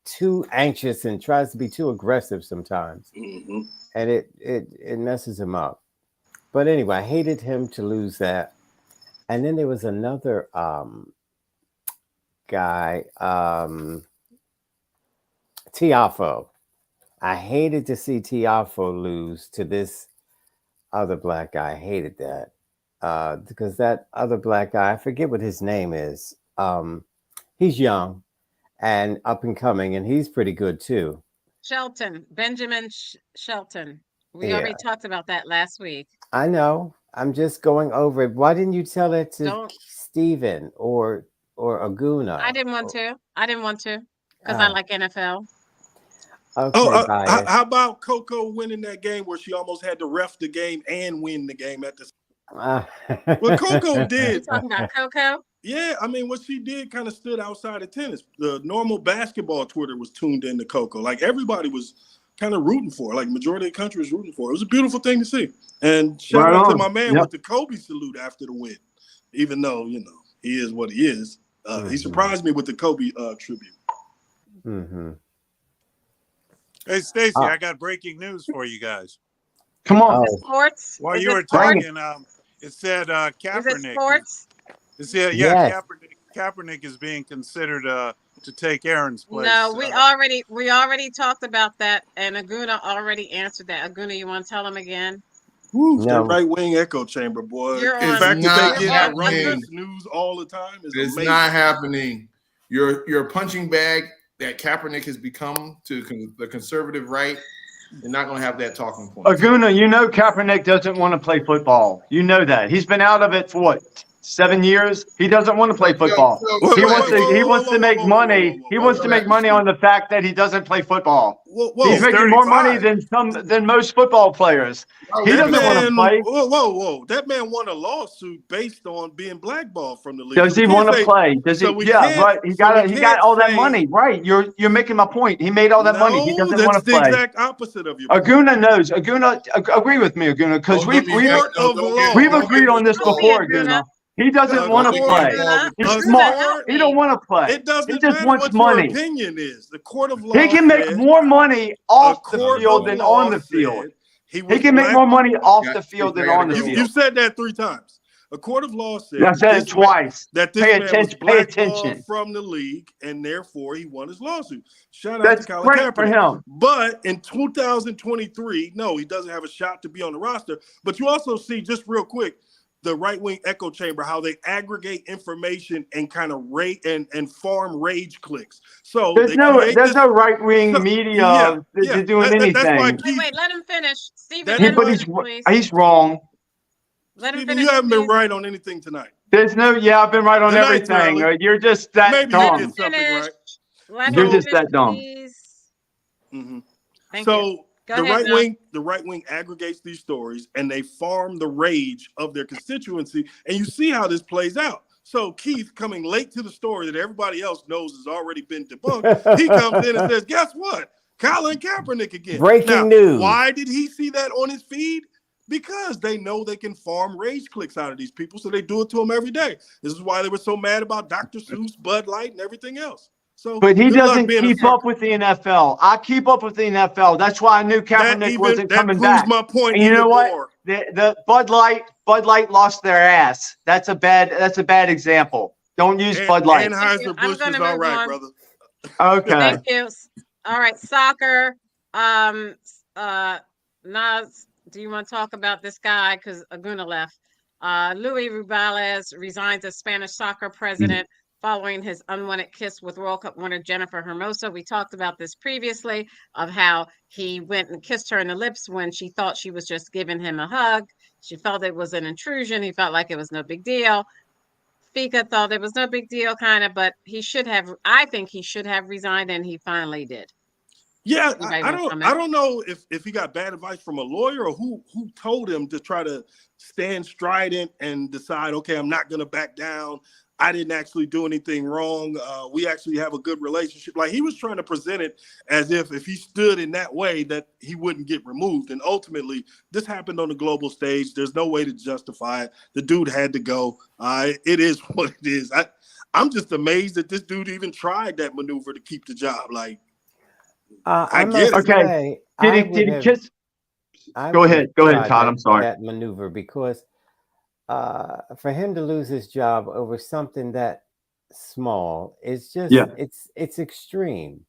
S5: too anxious and tries to be too aggressive sometimes, and it messes him up. But anyway, I hated him to lose that. And then there was another guy, Tiafo. I hated to see Tiafo lose to this other black guy. I hated that because that other black guy, I forget what his name is. He's young and up and coming, and he's pretty good too.
S1: Shelton, Benjamin Shelton. We
S5: Yeah.
S1: already talked about that last week.
S5: I know. I'm just going over it. Why didn't you tell it to
S1: Don't-
S5: Steven or Aguna?
S1: I didn't want to. I didn't want to because I like NFL.
S5: Okay, bias.
S4: How about Coco winning that game where she almost had to ref the game and win the game at the Well, Coco
S1: You
S4: did.
S1: talking about Coco?
S4: Yeah, I mean, what she did kind of stood outside of tennis. The normal basketball Twitter was tuned into Coco. Like, everybody was kind of rooting for her. Like, majority of the country was rooting for her. It was a beautiful thing to see. And shout out to my man with the Kobe salute after the win. Even though, you know, he is what he is. He surprised me with the Kobe tribute.
S5: Mm-hmm.
S6: Hey, Stacey, I got breaking news for you guys.
S2: Come on.
S1: Sports?
S6: While
S1: Is
S6: you
S1: it
S6: were
S1: sports?
S6: talking, it said Kaepernick.
S1: Is it sports?
S6: It said,
S5: Yes.
S6: Kaepernick is being considered to take Aaron's place.
S1: No, we already talked about that, and Aguna already answered that. Aguna, you want to tell him again?
S4: Woo,
S5: No.
S4: the right wing echo chamber, boy.
S1: You're
S4: The
S1: on-
S4: fact that they
S3: You're
S4: get
S3: on-
S4: run this news all the time is
S3: It's
S4: amazing.
S3: not happening. Your punching bag that Kaepernick has become to the conservative right. You're not going to have that talking point.
S2: Aguna, you know Kaepernick doesn't want to play football. You know that. He's been out of it for what, 7 years? He doesn't want to play football. He wants to make money. He wants to make money on the fact that he doesn't play football. He's making more money than most football players. He doesn't want to play.
S4: Whoa. That man won a lawsuit based on being blackballed from the league.
S2: Does he want to play? Does he?
S4: so we
S2: Yeah,
S4: can't-
S2: right. He
S4: so
S2: got
S4: we
S2: he got
S4: can't
S2: all that
S4: say-
S2: money. Right. You're making my point. He made all that money. He doesn't want to play.
S4: That's the exact opposite of your point.
S2: Aguna knows. Aguna, agree with me, Aguna, because we've agreed on this before, Aguna. He doesn't want to play. He's smart. He don't want to play.
S4: It doesn't
S2: He just
S4: matter
S2: wants
S4: what
S2: money.
S4: your opinion is. The court of law
S2: He can make
S4: said-
S2: more money off
S4: a
S2: the
S4: court
S2: field
S4: of
S2: than
S4: law
S2: on the field.
S4: said
S2: He can make more money off the field than on the
S4: You
S2: field.
S4: said that 3 times. A court of law said
S2: I said it
S4: this
S2: twice.
S4: that this
S2: Pay
S4: man
S2: attention.
S4: was
S2: Pay
S4: blackballed
S2: attention.
S4: from the league, and therefore he won his lawsuit. Shout out
S2: That's
S4: to Colin
S2: great
S4: Kaepernick.
S2: for him.
S4: But in 2023, no, he doesn't have a shot to be on the roster. But you also see, just real quick, the right-wing echo chamber, how they aggregate information and kind of rate and farm rage clicks. So
S2: There's no right-wing media doing anything.
S4: That's why
S1: Wait, let him finish. Steven,
S4: That-
S1: let him
S4: but
S1: finish, please.
S2: He's wrong.
S1: Let him
S4: Steven,
S1: finish,
S4: you haven't been
S1: please.
S4: right on anything tonight.
S2: I've been right on
S4: Tonight's
S2: everything.
S4: rally.
S2: You're just that
S4: Maybe
S1: Let
S2: dumb.
S1: him
S4: did something
S1: finish.
S4: right.
S1: Let
S2: You're
S1: him
S2: just
S1: finish,
S2: that dumb.
S1: please.
S4: Mhm.
S1: Thank you.
S4: So
S1: Go
S4: the
S1: ahead,
S4: right wing aggregates these stories and they farm the rage of their constituency, and you see how this plays out. So Keith, coming late to the story that everybody else knows has already been debunked, he comes in and says, "Guess what? Colin Kaepernick again."
S5: Breaking news.
S4: Why did he see that on his feed? Because they know they can farm rage clicks out of these people, so they do it to them every day. This is why they were so mad about Dr. Seuss, Bud Light, and everything else. So,
S2: But he
S4: good luck
S2: doesn't
S4: being
S2: keep up with the NFL. I keep up with the NFL. That's why I knew Kaepernick wasn't coming back.
S4: That proves my point.
S2: And you know what?
S4: More.
S2: The Bud Light lost their ass. That's a bad example. Don't use Bud Light.
S4: Anheuser-Busch is
S1: gonna
S4: all
S1: move
S4: right,
S1: on.
S4: brother.
S2: Okay.
S1: Thank you. All right, soccer. Nas, do you want to talk about this guy? Because Aguna left. Luis Rubiales resigns as Spanish soccer president following his unwanted kiss with World Cup winner Jennifer Hermoso. We talked about this previously, of how he went and kissed her in the lips when she thought she was just giving him a hug. She felt it was an intrusion. He felt like it was no big deal. Fika thought it was no big deal, kind of, but I think he should have resigned, and he finally did.
S4: Yeah,
S1: Anybody
S4: I
S1: want to comment?
S4: don't know if he got bad advice from a lawyer or who told him to try to stand strident and decide, okay, I'm not going to back down. I didn't actually do anything wrong. We actually have a good relationship. Like, he was trying to present it as if he stood in that way that he wouldn't get removed. And ultimately, this happened on the global stage. There's no way to justify it. The dude had to go. It is what it is. I'm just amazed that this dude even tried that maneuver to keep the job. Like, I get it.
S2: Okay. Did he kiss? Go ahead, Todd.
S5: That,
S2: I'm sorry.
S5: That maneuver, because for him to lose his job over something that small is just it's extreme.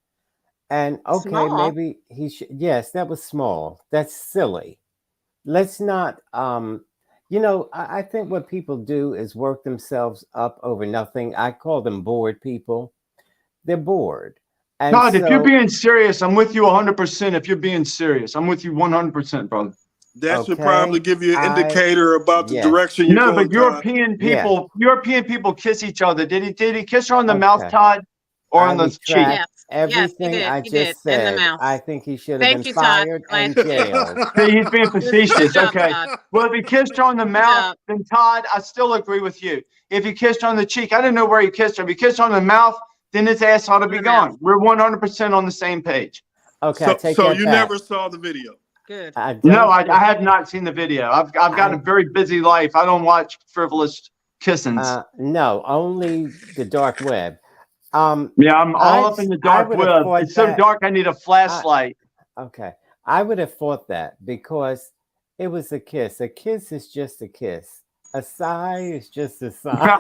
S5: And okay,
S1: Small?
S5: maybe he should. Yes, that was small. That's silly. Let's not. I think what people do is work themselves up over nothing. I call them bored people. They're bored. And
S2: Todd, if you're
S5: so,
S2: being serious, I'm with you 100%. If you're being serious, I'm with you 100%, brother.
S4: That should probably
S5: okay,
S4: give you an
S5: I
S4: indicator about the
S5: yes,
S4: direction you're
S2: No,
S4: going,
S2: but
S4: Todd.
S5: yeah,
S2: European people kiss each other. Did he kiss her on the mouth,
S5: okay.
S2: Todd, or
S5: I
S2: on the cheek?
S5: retract
S1: Yes, he
S5: everything
S1: did.
S5: I
S1: He did.
S5: just
S1: In the
S5: said.
S1: mouth.
S5: I think he should have been
S1: Thank you, Todd.
S5: fired
S1: Glad
S5: and
S1: you did.
S5: jailed.
S2: See, he's being
S1: Good
S2: facetious.
S1: job,
S2: Okay.
S1: Todd.
S2: Well, if he kissed her on the
S1: Good
S2: mouth,
S1: job.
S2: then Todd, I still agree with you. If he kissed her on the cheek, I didn't know where he kissed her. If he kissed her on the mouth, then his ass ought to
S1: In
S2: be
S1: the mouth.
S2: gone. We're 100% on the same page.
S5: Okay, I take
S4: So
S5: that
S4: you
S5: back.
S4: never saw the video.
S1: Good.
S5: I
S2: No,
S5: don't.
S2: I have not seen the video. I've got a very busy life. I don't watch frivolous kissings.
S5: No, only the dark web.
S2: Yeah, I'm all up in the
S5: I
S2: dark
S5: would have
S2: web.
S5: thought
S2: It's so
S5: that.
S2: dark, I need a flashlight.
S5: Okay, I would have thought that because it was a kiss. A kiss is just a kiss. A sigh is just a sigh.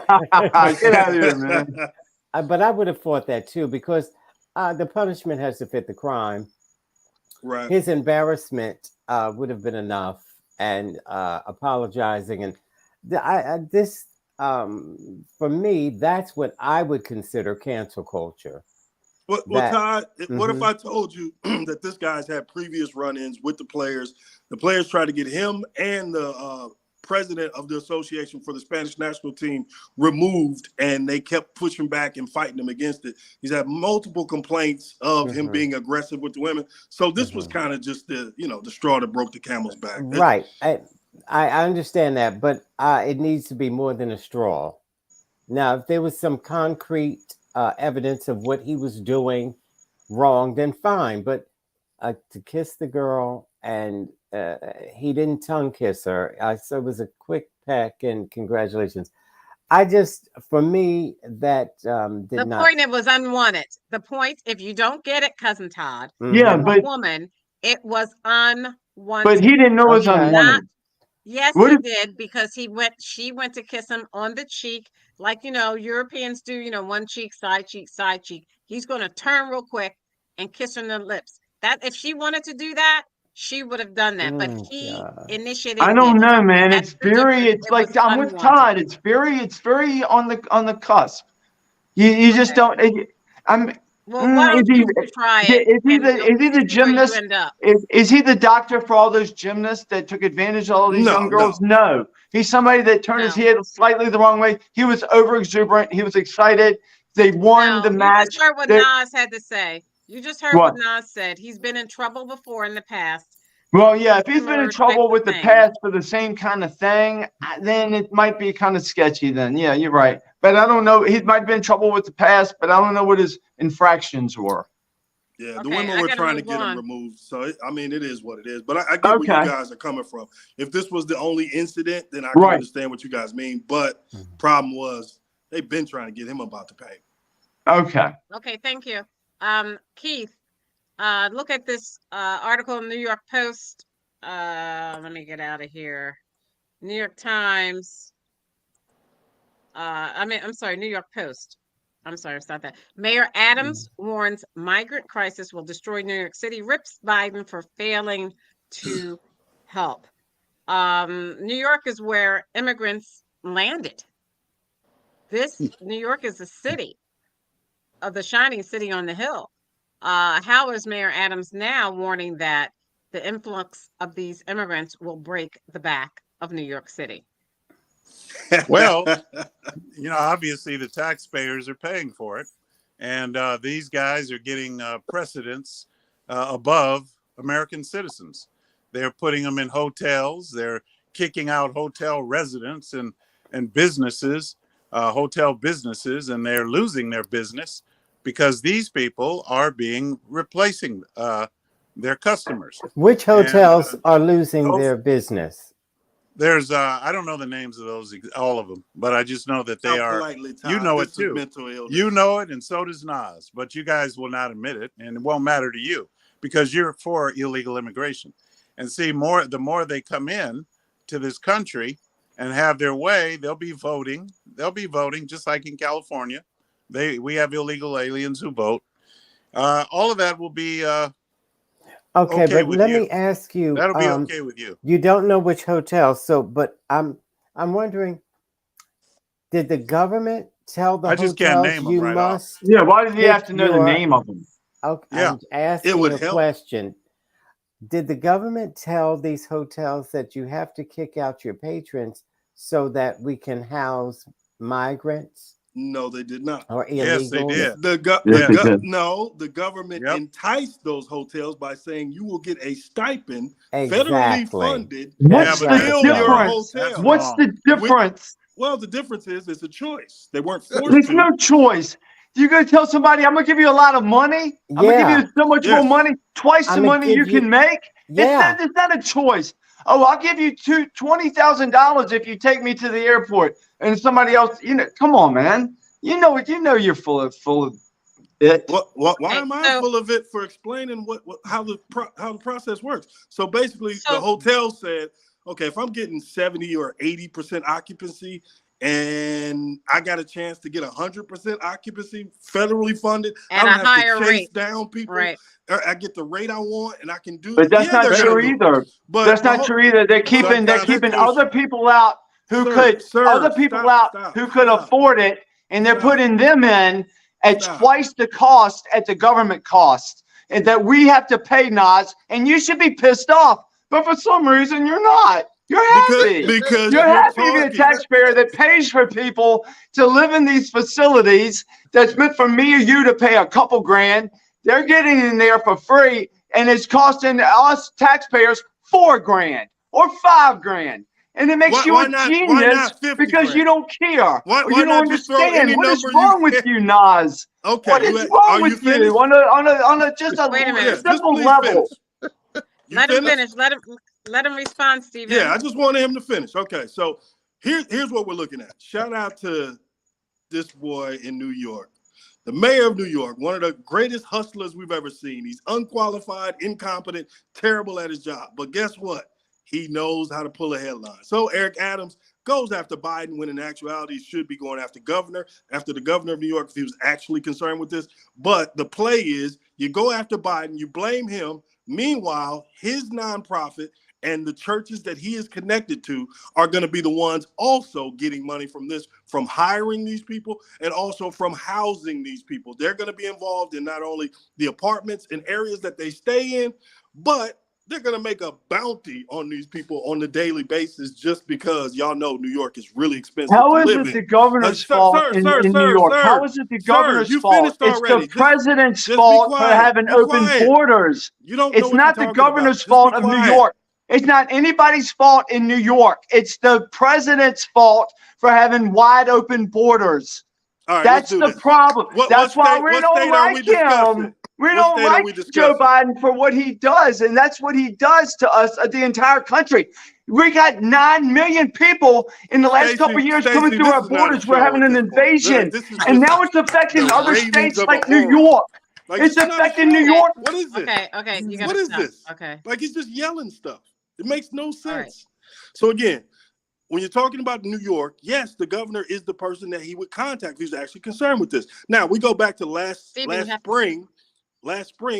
S2: Get out of here, man.
S5: But I would have thought that too because the punishment has to fit the crime.
S4: Right.
S5: His embarrassment would have been enough, and apologizing, and this for me, that's what I would consider cancel culture.
S4: Well,
S5: That-
S4: Todd, what if I told you that this guy's had previous run-ins with the players? The players tried to get him and the president of the association for the Spanish national team removed, and they kept pushing back and fighting him against it. He's had multiple complaints of him being aggressive with the women. So this was kind of just the straw that broke the camel's back.
S5: Right. I understand that, but it needs to be more than a straw. Now, if there was some concrete evidence of what he was doing wrong, then fine. But to kiss the girl and he didn't tongue kiss her, so it was a quick peck and congratulations. For me, that did
S1: The
S5: not.
S1: point, it was unwanted. The point, if you don't get it, cousin Todd,
S2: Yeah,
S1: from a
S2: but
S1: woman, it was unwanted.
S2: he didn't know it was
S5: Okay.
S2: unwanted.
S1: Yes,
S2: What
S1: he
S2: if-
S1: did, because she went to kiss him on the cheek, like Europeans do, one cheek, side cheek, side cheek. He's gonna turn real quick and kiss her on the lips. That if she wanted to do that, she would have done that. But he
S5: God.
S1: initiated
S2: I don't
S1: it.
S2: know, man.
S1: That's
S2: It's
S1: the
S2: very.
S1: difference.
S2: It's
S1: It
S2: like
S1: was
S2: I'm with
S1: unwanted.
S2: Todd. It's very on the cusp. You just
S1: Okay.
S2: don't. I'm.
S1: Well, why
S2: Is
S1: don't
S2: he?
S1: you try it?
S2: Is he
S1: And
S2: the?
S1: you'll
S2: Is he the
S1: see where you
S2: gymnast?
S1: end up.
S2: Is he the doctor for all those gymnasts that took advantage of all these young girls? No. He's somebody that turned his
S1: No.
S2: head slightly the wrong way. He was over exuberant. He was excited. They won the
S1: No,
S2: match.
S1: you just heard what
S2: They're-
S1: Nas had to say. You just heard
S2: What?
S1: what Nas said. He's been in trouble before in the past.
S2: Well, yeah, if he's been
S1: Similar
S2: in trouble
S1: type
S2: with
S1: of
S2: the
S1: thing.
S2: past for the same kind of thing, then it might be kind of sketchy then. Yeah, you're right. But I don't know. He might be in trouble with the past, but I don't know what his infractions were.
S4: Yeah, the
S1: Okay,
S4: women
S1: I
S4: were
S1: gotta
S4: trying to
S1: move
S4: get him
S1: on.
S4: removed. So, it is what it is. But I get where you guys are coming from. If this was the only incident, then I can understand what you guys mean. But problem was, they've been trying to get him about to pay.
S2: Okay.
S1: Okay, thank you. Keith, look at this article in the New York Post. Let me get out of here. New York Times. I'm sorry, New York Post. I'm sorry, it's not that. Mayor Adams warns migrant crisis will destroy New York City, rips Biden for failing to help. New York is where immigrants landed. New York is the city of the shining city on the hill. How is Mayor Adams now warning that the influx of these immigrants will break the back of New York City?
S6: Well, obviously the taxpayers are paying for it. And these guys are getting precedence above American citizens. They're putting them in hotels. They're kicking out hotel residents and businesses, hotel businesses, and they're losing their business because these people are replacing their customers.
S5: Which hotels are losing their business?
S6: There's I don't know the names of those, all of them, but I just know that they are. You know it too. You know it, and so does Nas. But you guys will not admit it, and it won't matter to you because you're for illegal immigration. and see the more they come in to this country and have their way, they'll be voting. They'll be voting just like in California. We have illegal aliens who vote. All of that will be
S5: okay, but
S6: with
S5: let
S6: you.
S5: me ask you.
S6: That'll be okay with you.
S5: You don't know which hotel, but I'm wondering, did the government tell the
S6: I just can't
S5: hotels
S6: name them
S5: you
S6: right
S5: must?
S2: Yeah, why does he have to know the
S5: your-
S2: name of them?
S5: Okay,
S6: Yeah,
S5: I'm asking
S4: it would
S5: a
S4: help.
S5: question. Did the government tell these hotels that you have to kick out your patrons so that we can house migrants
S4: No, they did not.
S5: or illegals?
S6: Yes, they did.
S4: The government enticed those hotels by saying you will get a stipend, federally
S5: Exactly.
S4: funded.
S2: What's
S6: but
S2: the
S6: that's
S4: your
S2: difference?
S4: hotel.
S2: What's the difference?
S4: Well, the difference is it's a choice. They weren't forced
S2: There's
S4: to.
S2: no choice. You're going to tell somebody, I'm going to give you a lot of money? I'm going to give you so much more money, twice the
S5: I'ma
S2: money
S5: give
S2: you
S5: you-
S2: can make?
S5: Yeah.
S2: It's not a choice. Oh, I'll give you $20,000 if you take me to the airport. And somebody else, come on, man. You know you're full of it.
S4: Why am I full of it for explaining how the process works? So basically, the hotel said, okay, if I'm getting 70 or 80% occupancy and I got a chance to get 100% occupancy, federally funded,
S1: At
S4: I
S1: a
S4: don't
S1: higher
S4: have to chase
S1: rate.
S4: down people.
S1: Right.
S4: I get the rate I want, and I can do.
S2: But that's not true either.
S4: But
S2: that's not true either. They're keeping other people out who could afford it, and they're putting them in at twice the cost at the government cost, and that we have to pay, Nas, and you should be pissed off. But for some reason, you're not. You're happy.
S4: Because
S2: you're happy to be a taxpayer that pays for people to live in these facilities that's meant for me or you to pay a couple grand. They're getting in there for free, and it's costing us taxpayers $4 grand or $5 grand. And it makes you a genius because you don't care. Or you don't understand. What is wrong with you, Nas?
S4: Okay.
S2: What is wrong with you on a just a simple level?
S1: Let him finish. Let him respond, Stephen.
S4: Yeah, I just wanted him to finish. Okay, so here's what we're looking at. Shout out to this boy in New York. The mayor of New York, one of the greatest hustlers we've ever seen. He's unqualified, incompetent, terrible at his job. But guess what? He knows how to pull a headline. So Eric Adams goes after Biden when in actuality he should be going after the governor of New York if he was actually concerned with this. But the play is you go after Biden, you blame him. Meanwhile, his nonprofit and the churches that he is connected to are going to be the ones also getting money from this, from hiring these people and also from housing these people. They're going to be involved in not only the apartments and areas that they stay in, but they're going to make a bounty on these people on a daily basis just because y'all know New York is really expensive to live in.
S2: How is it the governor's fault in New York? How is it the governor's fault? It's the president's fault for having open borders. It's not the governor's fault of New York. It's not anybody's fault in New York. It's the president's fault for having wide open borders.
S4: Right,
S2: that's the problem. That's why we don't like him. We don't like Joe Biden for what he does, and that's what he does to us, the entire country. We got 9 million people in the last couple of years coming through our borders. We're having an invasion, and now it's affecting other states like New York. It's affecting New York.
S4: What is this?
S1: Okay.
S4: What is this?
S1: Okay.
S4: Like he's just yelling stuff. It makes no sense. Right. So again, when you're talking about New York, yes, the governor is the person that he would contact if he's actually concerned with this. Now we go back to last spring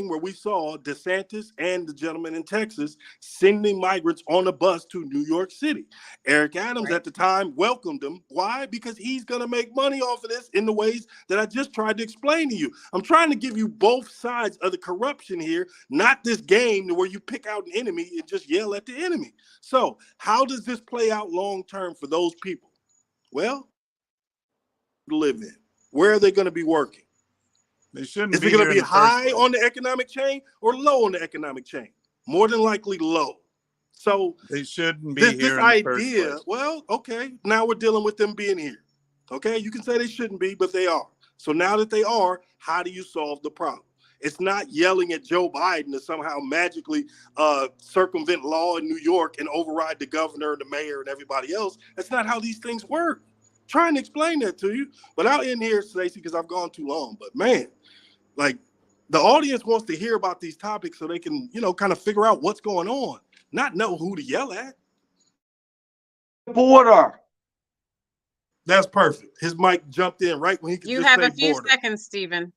S4: where we saw DeSantis and the gentleman in Texas sending migrants on a bus to New York City. Eric Adams at the time welcomed them. Why? Because he's going to make money off of this in the ways that I just tried to explain to you. I'm trying to give you both sides of the corruption here, not this game where you pick out an enemy and just yell at the enemy. So how does this play out long term for those people? Well, to live in. Where are they going to be working?
S6: They shouldn't.
S4: Is it going to be high on the economic chain or low on the economic chain? More than likely low. So
S6: they shouldn't be here.
S4: This idea, well, okay, now we're dealing with them being here. Okay, you can say they shouldn't be, but they are. So now that they are, how do you solve the problem? It's not yelling at Joe Biden to somehow magically circumvent law in New York and override the governor, the mayor, and everybody else. That's not how these things work. Trying to explain that to you, but I'll end here, Stacey, because I've gone too long. But man, like the audience wants to hear about these topics so they can, kind of figure out what's going on. not know who to yell at.
S2: Border.
S4: That's perfect. His mic jumped in right when he could
S1: You
S4: just
S1: have
S4: say
S1: a few
S4: border.
S1: seconds, Stephen.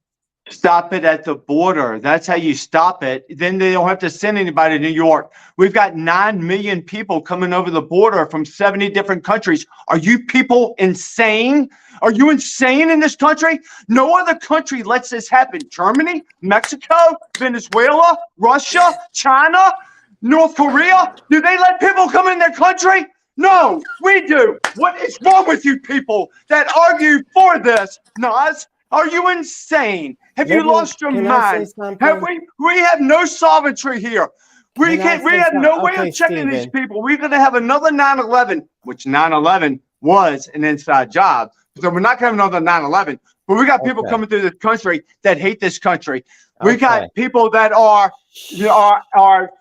S2: Stop it at the border. That's how you stop it. Then they don't have to send anybody to New York. We've got 9 million people coming over the border from 70 different countries. Are you people insane? Are you insane in this country? No other country lets this happen. Germany, Mexico, Venezuela, Russia, China, North Korea. Do they let people come in their country? No, we do. What is wrong with you people that argue for this? Nas, are you insane? Have you lost your mind? Have we have no sovereignty here. We have no way of checking these people. We're going to have another 9/11, which 9/11 was an inside job. So we're not going to have another 9/11. But we got people coming through this country that hate this country. We got people that are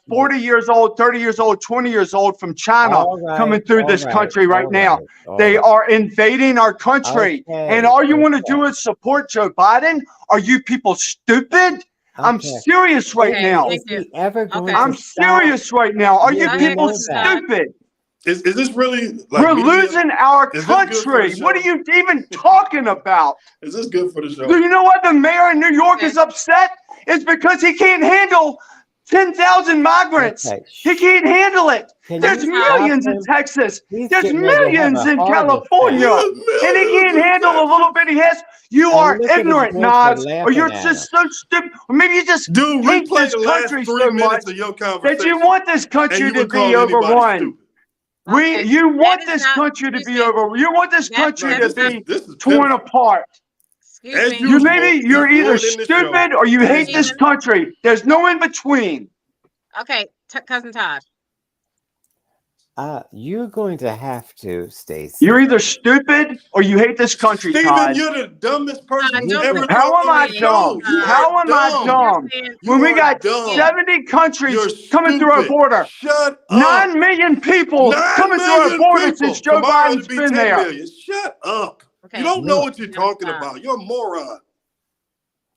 S2: 40 years old, 30 years old, 20 years old from China coming through this country right now. They are invading our country. And all you want to do is support Joe Biden? Are you people stupid? I'm serious right now. I'm serious right now. Are you people stupid?
S4: Is this really like
S2: we're losing our country? What are you even talking about?
S4: Is this good for the show?
S2: Do you know what the mayor in New York is upset? It's because he can't handle 10,000 migrants. He can't handle it. There's millions in Texas. There's millions in California. And he can't handle a little bitty hess. You are ignorant, Nas, or you're just so stupid. Or maybe you just hate this country so much that you want this country to be overrun. You want this country to be over. You want this country to be torn apart. You're either stupid or you hate this country. There's no in between.
S1: Okay, Cousin Todd.
S5: You're going to have to, Stacey.
S2: You're either stupid or you hate this country, Todd.
S4: Stephen, you're the dumbest person who's ever
S2: How am I dumb? How am I dumb? When we got 70 countries coming through our border.
S4: Shut up.
S2: 9 million people coming through our border since Joe Biden's been there.
S4: Shut up. Okay. You don't know what you're talking about. You're a moron.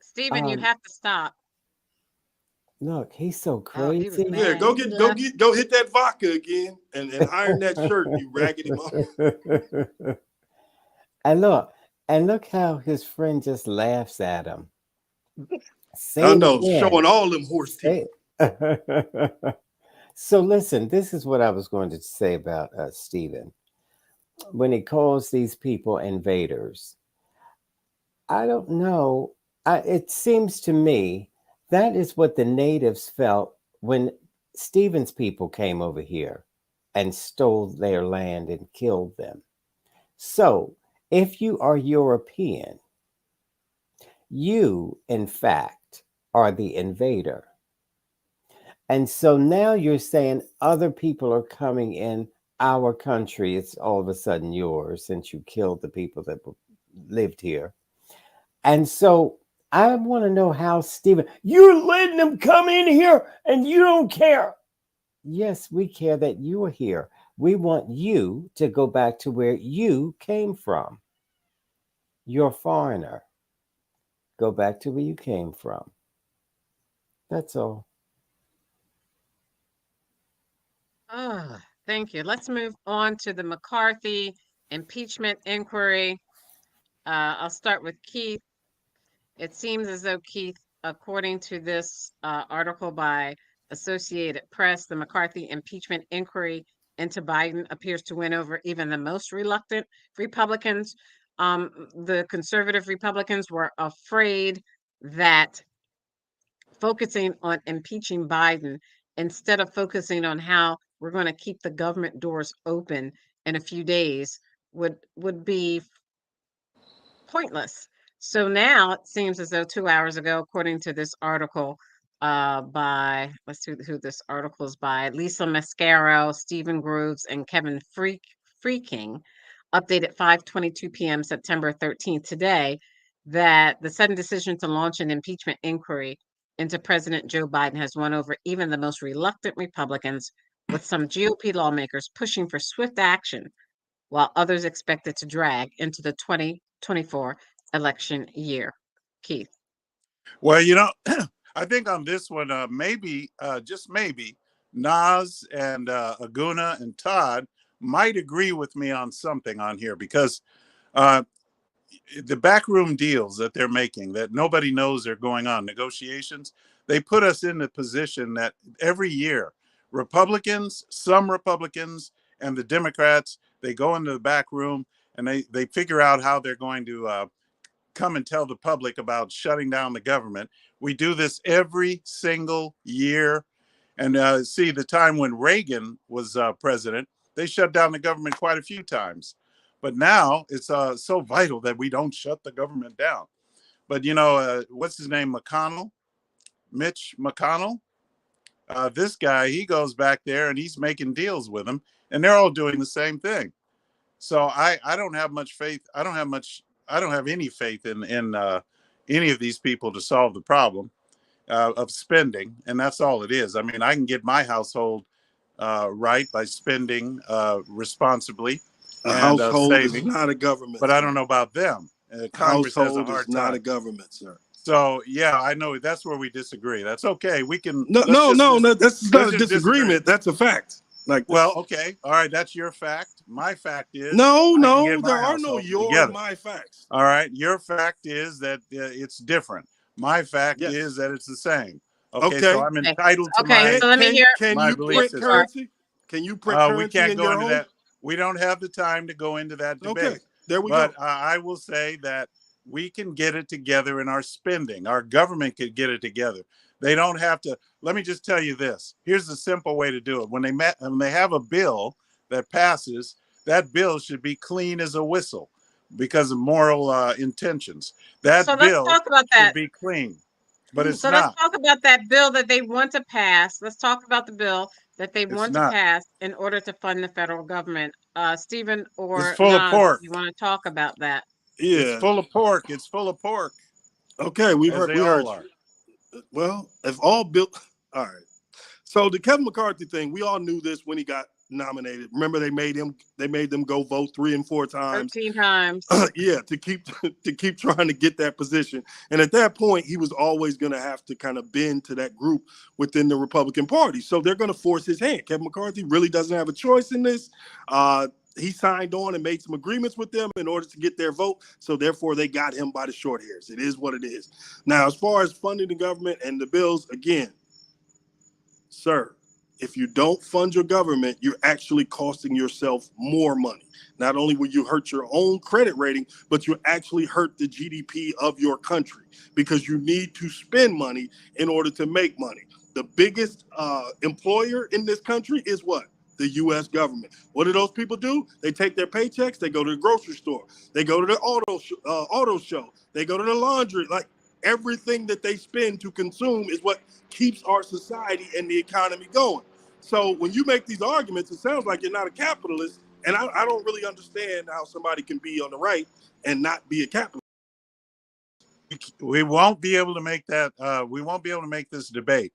S1: Stephen, you have to stop.
S5: Look, he's so crazy.
S4: Go hit that vodka again and iron that shirt, you raggedy mother.
S5: And look how his friend just laughs at him.
S4: I know, showing all them horse teeth.
S5: So listen, this is what I was going to say about Stephen. When he calls these people invaders, I don't know. It seems to me that is what the natives felt when Stephen's people came over here and stole their land and killed them. So if you are European, you, in fact, are the invader. And so now you're saying other people are coming in our country. It's all of a sudden yours since you killed the people that lived here. And so I want to know how, Stephen, you're letting them come in here and you don't care. Yes, we care that you are here. We want you to go back to where you came from. You're a foreigner. Go back to where you came from. That's all.
S1: Thank you. Let's move on to the McCarthy impeachment inquiry. I'll start with Keith. It seems as though, Keith, according to this article by Associated Press, the McCarthy impeachment inquiry into Biden appears to win over even the most reluctant Republicans. The conservative Republicans were afraid that focusing on impeaching Biden instead of focusing on how we're going to keep the government doors open in a few days would be pointless. So now it seems as though 2 hours ago, according to this article by, let's see who this article is by, Lisa Mascaro, Stephen Groves, and Kevin Freaking, updated 5:22 p.m. September 13th today, that the sudden decision to launch an impeachment inquiry into President Joe Biden has won over even the most reluctant Republicans, with some GOP lawmakers pushing for swift action, while others expect it to drag into the 2024 election year. Keith.
S6: Well, I think on this one, maybe, just maybe, Nas and Aguna and Todd might agree with me on something on here, because the backroom deals that they're making that nobody knows are going on, negotiations, they put us in the position that every year, some Republicans and the Democrats, they go into the back room and they figure out how they're going to come and tell the public about shutting down the government. We do this every single year. And see, the time when Reagan was president, they shut down the government quite a few times. But now it's so vital that we don't shut the government down. But, what's his name? Mitch McConnell. This guy, he goes back there and he's making deals with them, and they're all doing the same thing. So I don't have much faith. I don't have any faith in any of these people to solve the problem of spending. And that's all it is. I mean, I can get my household right by spending responsibly.
S4: A household is not a government.
S6: But I don't know about them. Congress has a hard
S4: is not
S6: time.
S4: a government, sir.
S6: So, yeah, I know that's where we disagree. That's okay. We can.
S4: No, that's not a disagreement. That's a fact.
S6: Well, okay. All right. That's your fact. My fact is.
S4: No, there are no your and my facts.
S6: All right. Your fact is that it's different. My fact is that it's the same. Okay. So I'm entitled to my.
S1: So let me hear.
S4: Can you print currency? Can you print currency?
S6: We can't go into
S4: home?
S6: that. We don't have the time to go into that debate.
S4: Okay. There we
S6: go. But
S4: I
S6: will say that we can get it together in our spending. Our government could get it together. They don't have to. Let me just tell you this. Here's the simple way to do it. When they have a bill that passes, that bill should be clean as a whistle because of moral intentions. That bill should be clean, but it's not.
S1: Let's talk about that bill that they want to pass. Let's talk about the bill that they want to pass in order to fund the federal government. Stephen or
S6: it's full of pork.
S1: You want to talk about that?
S4: Yeah,
S6: it's full of pork. It's full of pork.
S4: Okay, we heard. Well, if all bill, all right. So the Kevin McCarthy thing, we all knew this when he got nominated. Remember, they made them go vote 3 and 4 times,
S1: 13 times.
S4: Yeah, to keep trying to get that position. And at that point, he was always going to have to kind of bend to that group within the Republican Party. So they're going to force his hand. Kevin McCarthy really doesn't have a choice in this. He signed on and made some agreements with them in order to get their vote. So therefore, they got him by the short hairs. It is what it is. Now, as far as funding the government and the bills, again, sir, if you don't fund your government, you're actually costing yourself more money. Not only will you hurt your own credit rating, but you actually hurt the GDP of your country because you need to spend money in order to make money. The biggest employer in this country is what? The U.S. government. What do those people do? They take their paychecks, they go to the grocery store, they go to the auto show, they go to the laundry. Like everything that they spend to consume is what keeps our society and the economy going. So when you make these arguments, it sounds like you're not a capitalist, and I don't really understand how somebody can be on the right and not be a capitalist.
S6: We won't be able to make that. We won't be able to make this debate.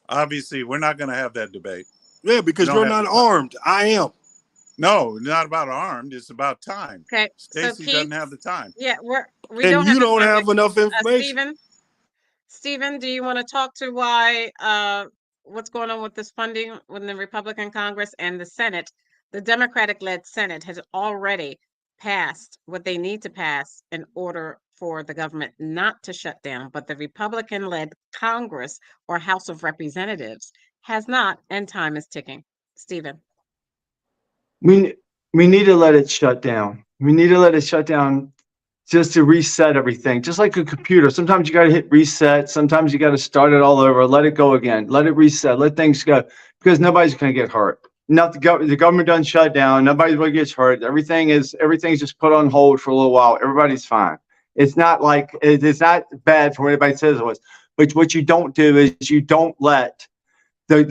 S6: Obviously, we're not going to have that debate.
S4: Yeah, because you're not armed. I am.
S6: No, not about armed. It's about time.
S1: Okay.
S6: Stacey doesn't have the time.
S1: Yeah, we
S4: don't have enough information.
S1: Stephen, do you want to talk to why what's going on with this funding when the Republican Congress and the Senate, the Democratic-led Senate, has already passed what they need to pass in order for the government not to shut down, but the Republican-led Congress or House of Representatives has not, and time is ticking. Stephen.
S2: We need to let it shut down. We need to let it shut down just to reset everything. Just like a computer. Sometimes you got to hit reset. Sometimes you got to start it all over. Let it go again. Let it reset. Let things go. Because nobody's going to get hurt. Not the government doesn't shut down. Nobody really gets hurt. Everything's just put on hold for a little while. Everybody's fine. It's not like it's not bad for what anybody says it was. But what you don't do is you don't let the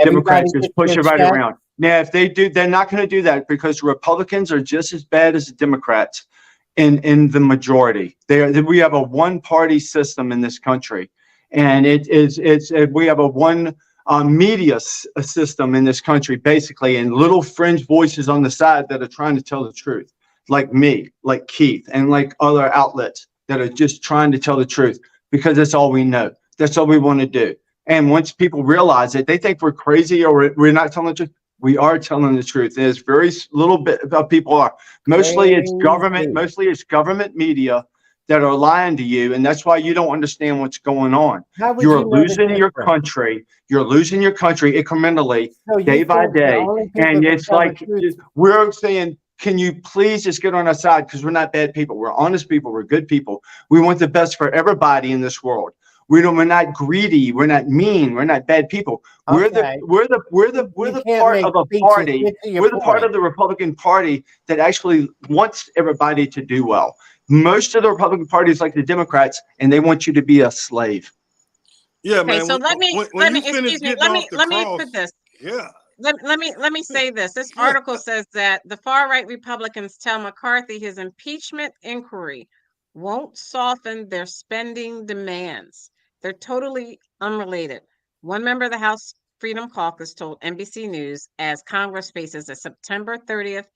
S2: Democrats just push everybody around. Now, if they do, they're not going to do that because Republicans are just as bad as the Democrats in the majority. We have a one-party system in this country, and we have a one media system in this country, basically, and little fringe voices on the side that are trying to tell the truth, like me, like Keith, and like other outlets that are just trying to tell the truth because that's all we know. That's all we want to do. And once people realize it, they think we're crazy or we're not telling the truth. We are telling the truth. There's very little bit of people are. Mostly it's government. Mostly it's government media that are lying to you, and that's why you don't understand what's going on. You're losing your country. You're losing your country incrementally, day by day. And it's like we're saying, can you please just get on our side? Because we're not bad people. We're honest people. We're good people. We want the best for everybody in this world. We're not greedy. We're not mean. We're not bad people. We're the part of a party. We're the part of the Republican Party that actually wants everybody to do well. Most of the Republican Party is like the Democrats, and they want you to be a slave.
S4: Yeah,
S1: okay,
S4: man.
S1: so let me put this.
S4: Yeah.
S1: Let me say this. This article says that the far-right Republicans tell McCarthy his impeachment inquiry won't soften their spending demands. They're totally unrelated. One member of the House Freedom Caucus told NBC News as Congress faces a September 30th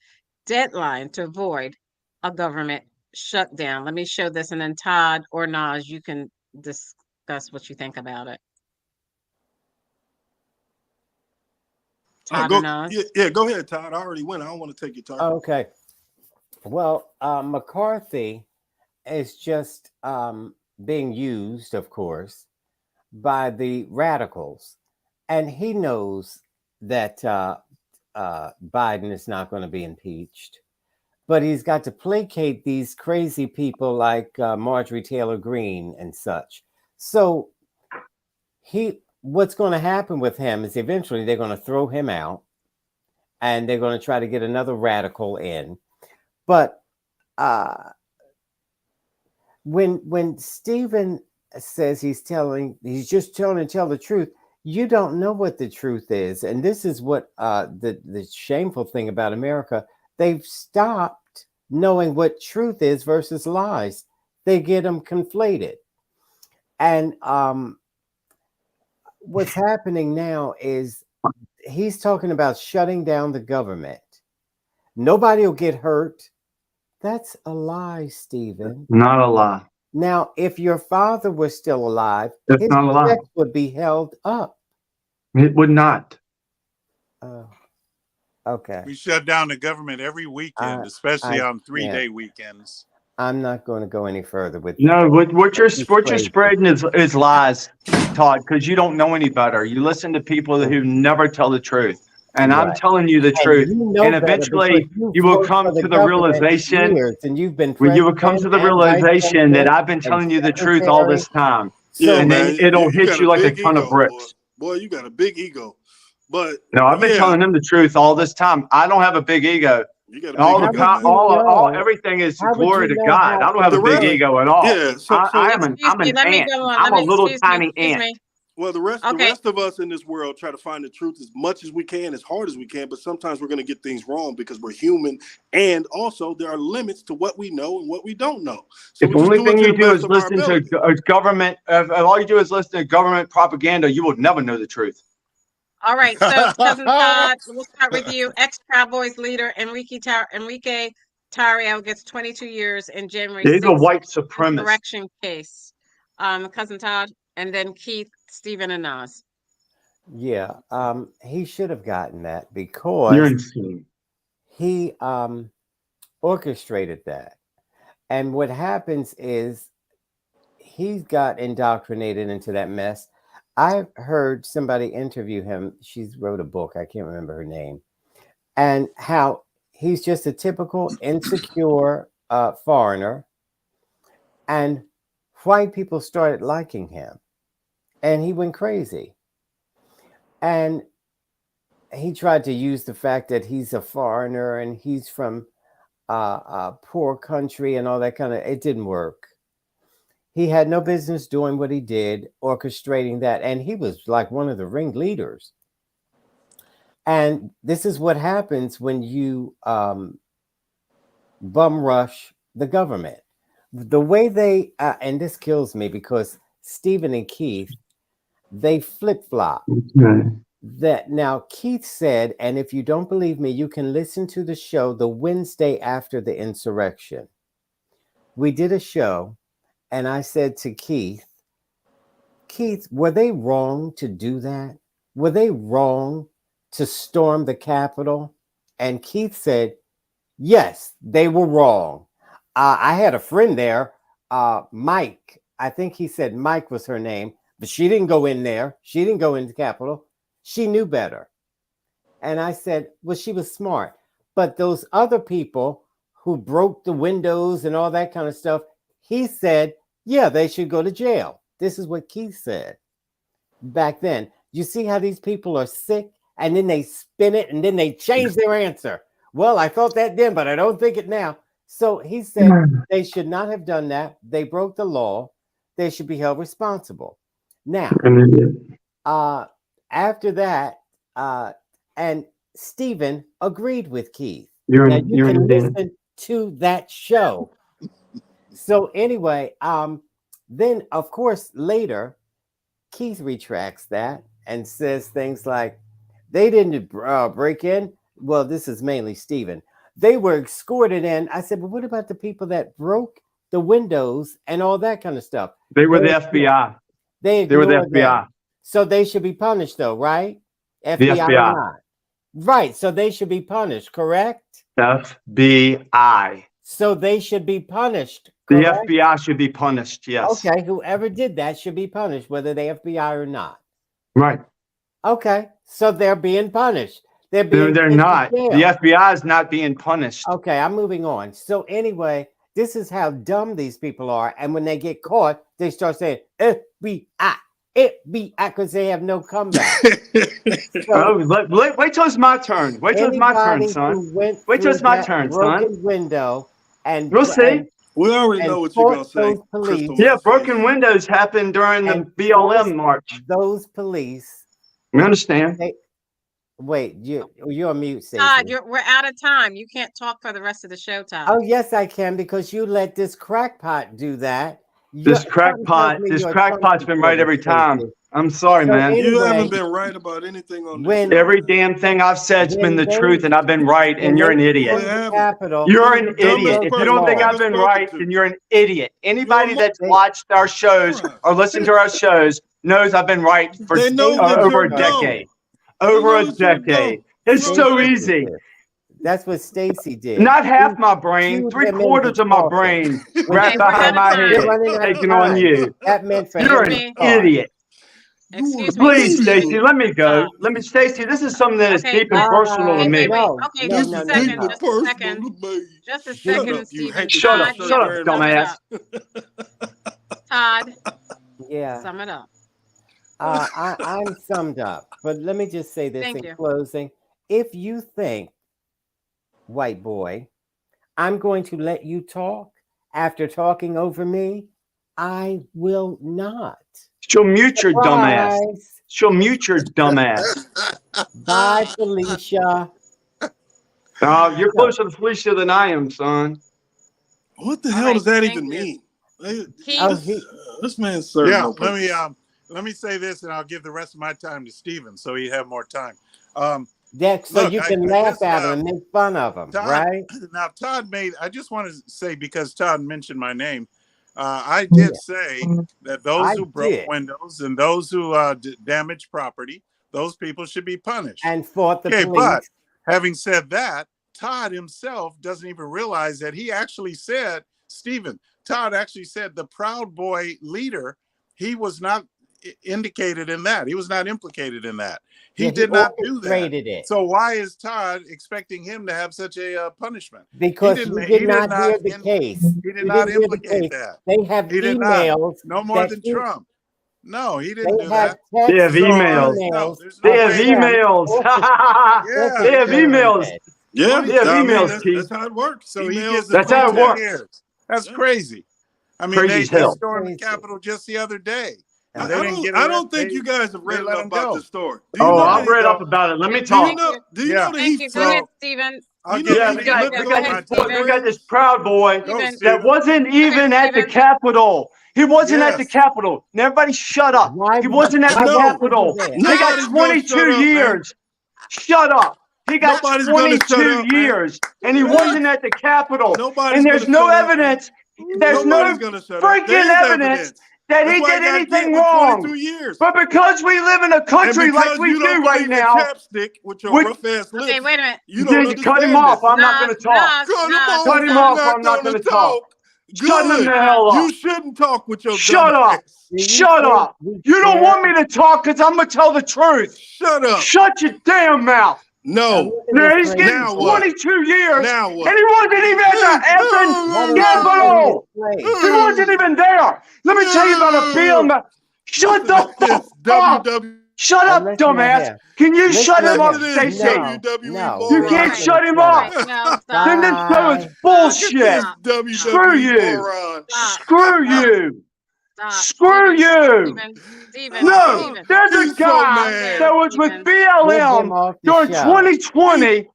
S1: deadline to avoid a government shutdown. Let me show this, and then Todd or Naj, you can discuss what you think about it. Todd or Naj?
S4: Yeah, go ahead, Todd. I already went. I don't want to take your time.
S5: Okay. Well, McCarthy is just being used, of course, by the radicals. And he knows that Biden is not going to be impeached. But he's got to placate these crazy people like Marjorie Taylor Greene and such. So what's going to happen with him is eventually they're going to throw him out and they're going to try to get another radical in. But when Stephen says he's just telling to tell the truth, you don't know what the truth is. And this is what the shameful thing about America. They've stopped knowing what truth is versus lies. They get them conflated. And what's happening now is he's talking about shutting down the government. Nobody will get hurt. That's a lie, Stephen.
S2: Not a lie.
S5: Now, if your father was still alive,
S2: that's
S5: his
S2: not a lie.
S5: checks would be held up.
S2: It would not.
S5: Okay.
S6: We shut down the government every weekend, especially on 3-day weekends.
S5: I'm not going to go any further with.
S2: No, what you're spreading is lies, Todd, because you don't know any better. You listen to people who never tell the truth. And I'm telling you the truth. And eventually you will come to the realization,
S5: and you've been
S2: you will come to the realization that I've been telling you the truth all this time. And then it'll hit you like a ton of bricks.
S4: Boy, you got a big ego. But
S2: no, I've been telling them the truth all this time. I don't have a big ego. Everything is glory to God. I don't have a big ego at all.
S4: Yeah,
S2: I'm an ant. I'm a little tiny ant.
S4: Well, the rest of us in this world try to find the truth as much as we can, as hard as we can, but sometimes we're going to get things wrong because we're human, and also there are limits to what we know and what we don't know. So
S2: if the only thing you do is listen to government, if all you do is listen to government propaganda, you will never know the truth.
S1: All right, so Cousin Todd, we'll start with you. Ex-Cowboys leader Enrique Tarrio gets 22 years in January 6th.
S2: He's a white supremacist.
S1: Correction case. Cousin Todd, and then Keith, Stephen, and Nas.
S5: Yeah, he should have gotten that because
S2: you're insane.
S5: He orchestrated that. And what happens is he got indoctrinated into that mess. I've heard somebody interview him. She's wrote a book. I can't remember her name. And how he's just a typical insecure foreigner. And white people started liking him. And he went crazy. And he tried to use the fact that he's a foreigner and he's from a poor country and all that kind of, it didn't work. He had no business doing what he did, orchestrating that. And he was like one of the ringleaders. And this is what happens when you bum rush the government. The way they, and this kills me because Stephen and Keith, they flip-flop.
S2: Okay.
S5: That now Keith said, and if you don't believe me, you can listen to the show the Wednesday after the insurrection. We did a show, and I said to Keith, Keith, were they wrong to do that? Were they wrong to storm the Capitol? And Keith said, yes, they were wrong. I had a friend there, Mike. I think he said Mike was her name, but she didn't go in there. She didn't go into the Capitol. She knew better. And I said, well, she was smart. But those other people who broke the windows and all that kind of stuff, he said, yeah, they should go to jail. This is what Keith said back then. You see how these people are sick, and then they spin it, and then they change their answer. Well, I thought that then, but I don't think it now. So he said they should not have done that. They broke the law. They should be held responsible. Now, after that, and Stephen agreed with Keith. You can listen to that show. So anyway, then of course later, Keith retracts that and says things like, they didn't break in. Well, this is mainly Stephen. They were escorted in. I said, but what about the people that broke the windows and all that kind of stuff?
S2: They were the FBI.
S5: They were the FBI. So they should be punished though, right? FBI. Or not. Right. So they should be punished, correct?
S2: FBI.
S5: So they should be punished. Correct?
S2: The FBI should be punished, yes.
S5: Okay. Whoever did that should be punished, whether they FBI or not.
S2: Right.
S5: Okay. So they're being punished. They're
S2: not. The FBI is not being punished.
S5: Okay, I'm moving on. So anyway, this is how dumb these people are. And when they get caught, they start saying FBI, FBI, because they have no comeback.
S2: Wait till it's my turn. Wait till it's my turn, son. Wait till it's my turn, son.
S5: Window and
S2: we'll see.
S4: We already know what you're going to say.
S2: Yeah, broken windows happened during the BLM march.
S5: Those police.
S2: We understand.
S5: Wait, you're on mute, Stacey.
S1: Todd, we're out of time. You can't talk for the rest of the show, Todd.
S5: Oh, yes, I can, because you let this crackpot do that.
S2: This crackpot's been right every time. I'm sorry, man.
S4: Anyway, you haven't been right about anything on this.
S2: Every damn thing I've said's been the truth, and I've been right, and you're an idiot. You're an idiot. If you don't think I've been right, then you're an idiot. Anybody that's watched our shows or listened to our shows knows I've been right for over a decade. Over a decade. It's so easy.
S5: That's what Stacey did.
S2: Not half my brain, 3/4 of my brain wrapped behind my head, taking on you.
S5: That meant for
S2: you're an idiot.
S1: Excuse me.
S2: Please, Stacey, let me go. Stacey, this is something that is deep and personal to me.
S1: Okay, just a second. Just a second, Stephen.
S2: Shut up, dumbass.
S1: Todd.
S5: Yeah.
S1: Sum it up.
S5: I'm summed up, but let me just say this in closing. If you think, white boy, I'm going to let you talk after talking over me, I will not.
S2: She'll mute your dumbass. She'll mute your dumbass.
S5: Bye, Felicia.
S2: You're closer to Felicia than I am, son.
S4: What the hell does that even mean? This man's serving.
S6: Yeah, let me say this, and I'll give the rest of my time to Stephen, so you have more time.
S5: You can laugh at him and make fun of him, right?
S6: Now, Todd I just want to say, because Todd mentioned my name, I did say that those who broke windows and those who damaged property, those people should be punished.
S5: And fought the police.
S6: But having said that, Todd himself doesn't even realize that he actually said, Todd actually said the Proud Boy leader, he was not indicated in that. He was not implicated in that. He did not do that. So why is Todd expecting him to have such a punishment?
S5: Because he did not hear the case.
S6: He did not implicate that.
S5: They have emails.
S6: No more than Trump. No, he didn't do that.
S2: They have emails. They have emails. They have emails.
S4: Yeah,
S2: they have emails, Keith.
S6: That's how it works. So
S2: that's how it works.
S6: That's crazy. I mean, they stormed the Capitol just the other day.
S4: I don't think you guys have read enough about this story.
S2: I've read up about it. Let me talk.
S4: Do you know that he's
S1: Go ahead, Stephen.
S2: We got this Proud Boy that wasn't even at the Capitol. He wasn't at the Capitol. And everybody shut up. He wasn't at the Capitol. He got 22 years. Shut up. He got 22 years. And he wasn't at the Capitol. And there's no evidence. There's no freaking evidence that
S4: That's
S2: he
S4: why
S2: did
S4: got
S2: anything
S4: hit with
S2: wrong.
S4: 22 years.
S2: But because we live in a country
S4: and
S2: like we
S4: you don't
S2: do right
S4: believe in
S2: now,
S4: chapstick with your rough ass lips,
S1: Okay, wait a minute.
S4: you don't
S2: you cut him
S4: understand
S2: off.
S4: this.
S2: I'm not going to talk.
S4: Cut him off.
S2: Cut him
S4: You're
S2: off.
S4: not
S2: I'm not
S4: gonna
S2: going to talk. Shut him
S4: Good.
S2: the hell up.
S4: You shouldn't talk with your
S2: Shut
S4: dumb
S2: up.
S4: ass.
S2: Shut up. You don't want me to talk because I'm going to tell the truth.
S4: Shut up.
S2: Shut your damn mouth.
S4: No.
S2: Now he's getting
S4: Now what?
S2: 22 years,
S4: Now
S2: and
S4: what?
S2: he wasn't even at the effing capital. He wasn't even there. Let me tell you about a film. Shut the fuck up. Shut up, dumbass. Can you shut him up, Stacey? You can't shut him up.
S1: No,
S2: Then this
S1: stop.
S2: show is bullshit. Screw you. Screw you.
S1: Stop.
S2: Screw you.
S1: Steven,
S2: No,
S1: Steven.
S2: there's a
S4: He's so
S2: guy
S4: mad.
S2: that was with
S1: Steven.
S2: BLM during 2020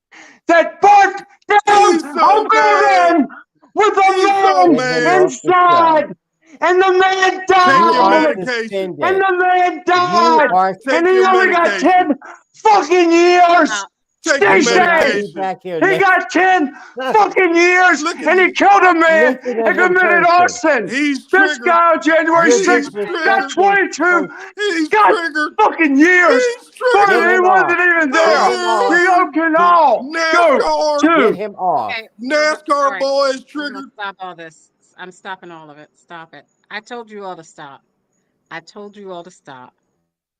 S2: that barked down
S4: He's so
S2: a man with a
S4: so
S2: man
S4: mad.
S2: inside. And the man
S4: Take your
S2: died.
S4: medication.
S2: And the man died.
S4: Take
S2: And he
S4: your
S2: only got
S4: medication.
S2: 10 fucking years.
S1: Stop.
S4: Take your
S2: Stacey,
S4: medication.
S2: he got 10 fucking years,
S4: Look at
S2: and he killed a man
S5: Listen to
S2: and
S5: him
S2: committed
S5: person.
S2: arson.
S4: He's
S2: This
S4: triggered.
S2: guy on January
S5: You're
S2: 6th
S4: triggered.
S2: got 22
S4: He's
S2: God
S4: triggered.
S2: fucking years.
S4: He's triggered.
S2: Further, he
S5: him
S2: wasn't
S5: off.
S2: even
S5: Get
S2: there.
S5: him off.
S2: You can all go
S4: NASCAR.
S5: Get
S2: to.
S5: him off.
S1: Okay,
S4: NASCAR
S1: all right.
S4: boy is
S1: I'm gonna
S4: triggered.
S1: stop all this. I'm stopping all of it. Stop it. I told you all to stop. I told you all to stop.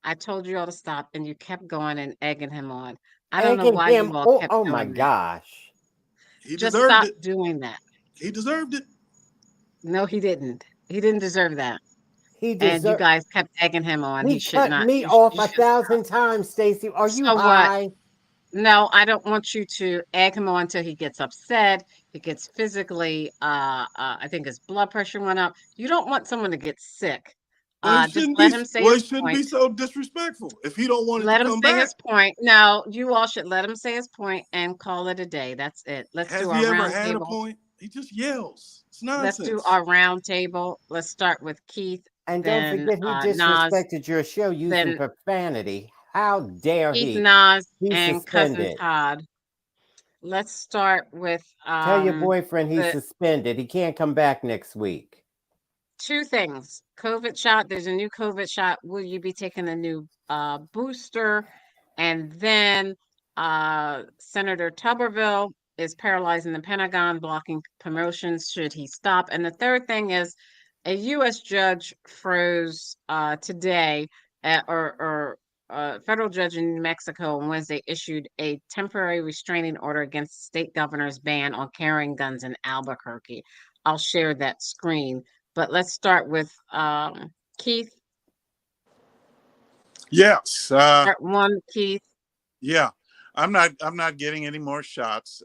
S1: I told you all to stop, and you kept going and egging him on. I don't know
S5: Egging
S1: why
S5: him.
S1: you all kept
S5: Oh
S1: doing
S5: my
S1: that.
S5: gosh.
S4: He
S1: Just
S4: deserved
S1: stop
S4: it.
S1: doing that.
S4: He deserved it.
S1: No, he didn't. He didn't deserve that.
S5: He
S1: And you
S5: deserved.
S1: guys kept egging him on.
S5: He
S1: should
S5: cut
S1: not.
S5: me
S1: You
S5: off
S1: you
S5: a
S1: should stop.
S5: 1,000 times, Stacey. Are you
S1: So what?
S5: high?
S1: No, I don't want you to egg him on until he gets upset. He gets physically. I think his blood pressure went up. You don't want someone to get sick. Just let him say
S4: He
S1: his
S4: shouldn't
S1: point.
S4: be so disrespectful. If he don't want it
S1: Let
S4: to
S1: him
S4: come
S1: say
S4: back,
S1: his point. No, you all should let him say his point and call it a day. That's it. Let's
S4: has
S1: do
S4: he
S1: our
S4: ever
S1: round
S4: had a
S1: table.
S4: point? He just yells. It's
S1: Let's
S4: nonsense.
S1: do our round table. Let's start with Keith.
S5: And don't
S1: Then
S5: forget, he
S1: Nas,
S5: disrespected your show using
S1: then
S5: profanity. How dare
S1: Keith,
S5: he?
S1: Nas,
S5: He's
S1: and Cousin
S5: suspended.
S1: Todd. Let's start with
S5: Tell your boyfriend he's
S1: the
S5: suspended. He can't come back next week.
S1: two things. COVID shot. There's a new COVID shot. Will you be taking a new booster? And then Senator Tuberville is paralyzing the Pentagon, blocking promotions. Should he stop? And the third thing is a U.S. judge froze today, a federal judge in New Mexico on Wednesday issued a temporary restraining order against state governor's ban on carrying guns in Albuquerque. I'll share that screen, but let's start with Keith.
S6: Yes.
S1: Part one, Keith.
S6: Yeah. I'm not getting any more shots.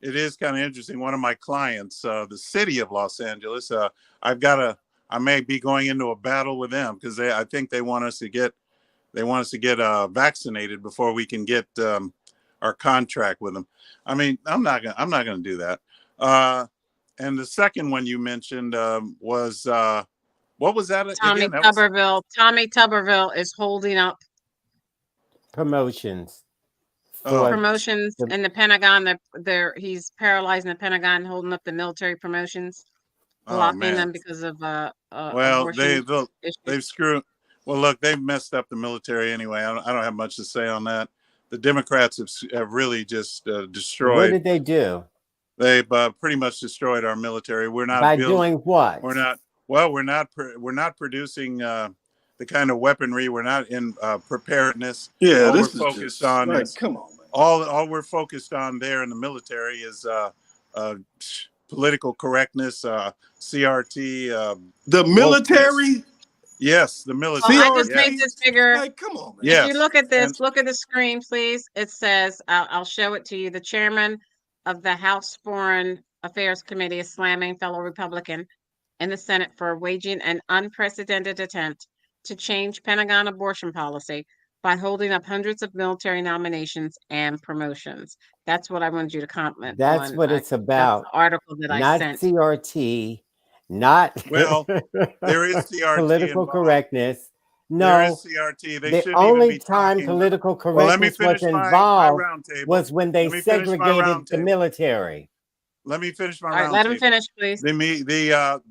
S6: It is kind of interesting. One of my clients, the city of Los Angeles, I may be going into a battle with them because I think they want us to get vaccinated before we can get our contract with them. I mean, I'm not gonna do that. And the second one you mentioned was what was that
S1: Tommy
S6: again?
S1: Tuberville. Tommy Tuberville is holding up
S5: Promotions.
S1: promotions in the Pentagon. He's paralyzing the Pentagon, holding up the military promotions, blocking them because of
S6: well, they've screwed. Well, look, they've messed up the military anyway. I don't have much to say on that. The Democrats have really just destroyed.
S5: What did they do?
S6: They've pretty much destroyed our military. We're not
S5: by doing what?
S6: We're not. Well, we're not producing the kind of weaponry. We're not in preparedness.
S4: Yeah,
S6: all
S4: this
S6: we're
S4: is
S6: focused
S4: just,
S6: on.
S4: like,
S6: Is,
S4: come on, man.
S6: all we're focused on there in the military is political correctness, CRT.
S4: The military.
S6: Yes, the military.
S1: I just made this bigger.
S4: Like, come on, man.
S6: Yes.
S1: If you look at this,
S6: And-
S1: look at the screen, please. It says, I'll show it to you. The chairman of the House Foreign Affairs Committee is slamming fellow Republican in the Senate for waging an unprecedented attempt to change Pentagon abortion policy by holding up hundreds of military nominations and promotions. That's what I wanted you to comment
S5: That's
S1: on.
S5: what it's about.
S1: That's the article that I
S5: Not
S1: sent.
S5: CRT, not
S6: Well, there is CRT
S5: political
S6: involved.
S5: correctness.
S6: There
S5: No,
S6: is CRT. They
S5: the
S6: shouldn't
S5: only
S6: even be
S5: time
S6: talking
S5: political
S6: about- Well, let me
S5: correctness was
S6: finish my
S5: involved
S6: round table.
S5: was when they
S6: Let me finish my
S5: segregated
S6: round
S5: the
S6: table.
S5: military.
S6: Let me finish my
S1: All right,
S6: round
S1: let him
S6: table.
S1: finish, please.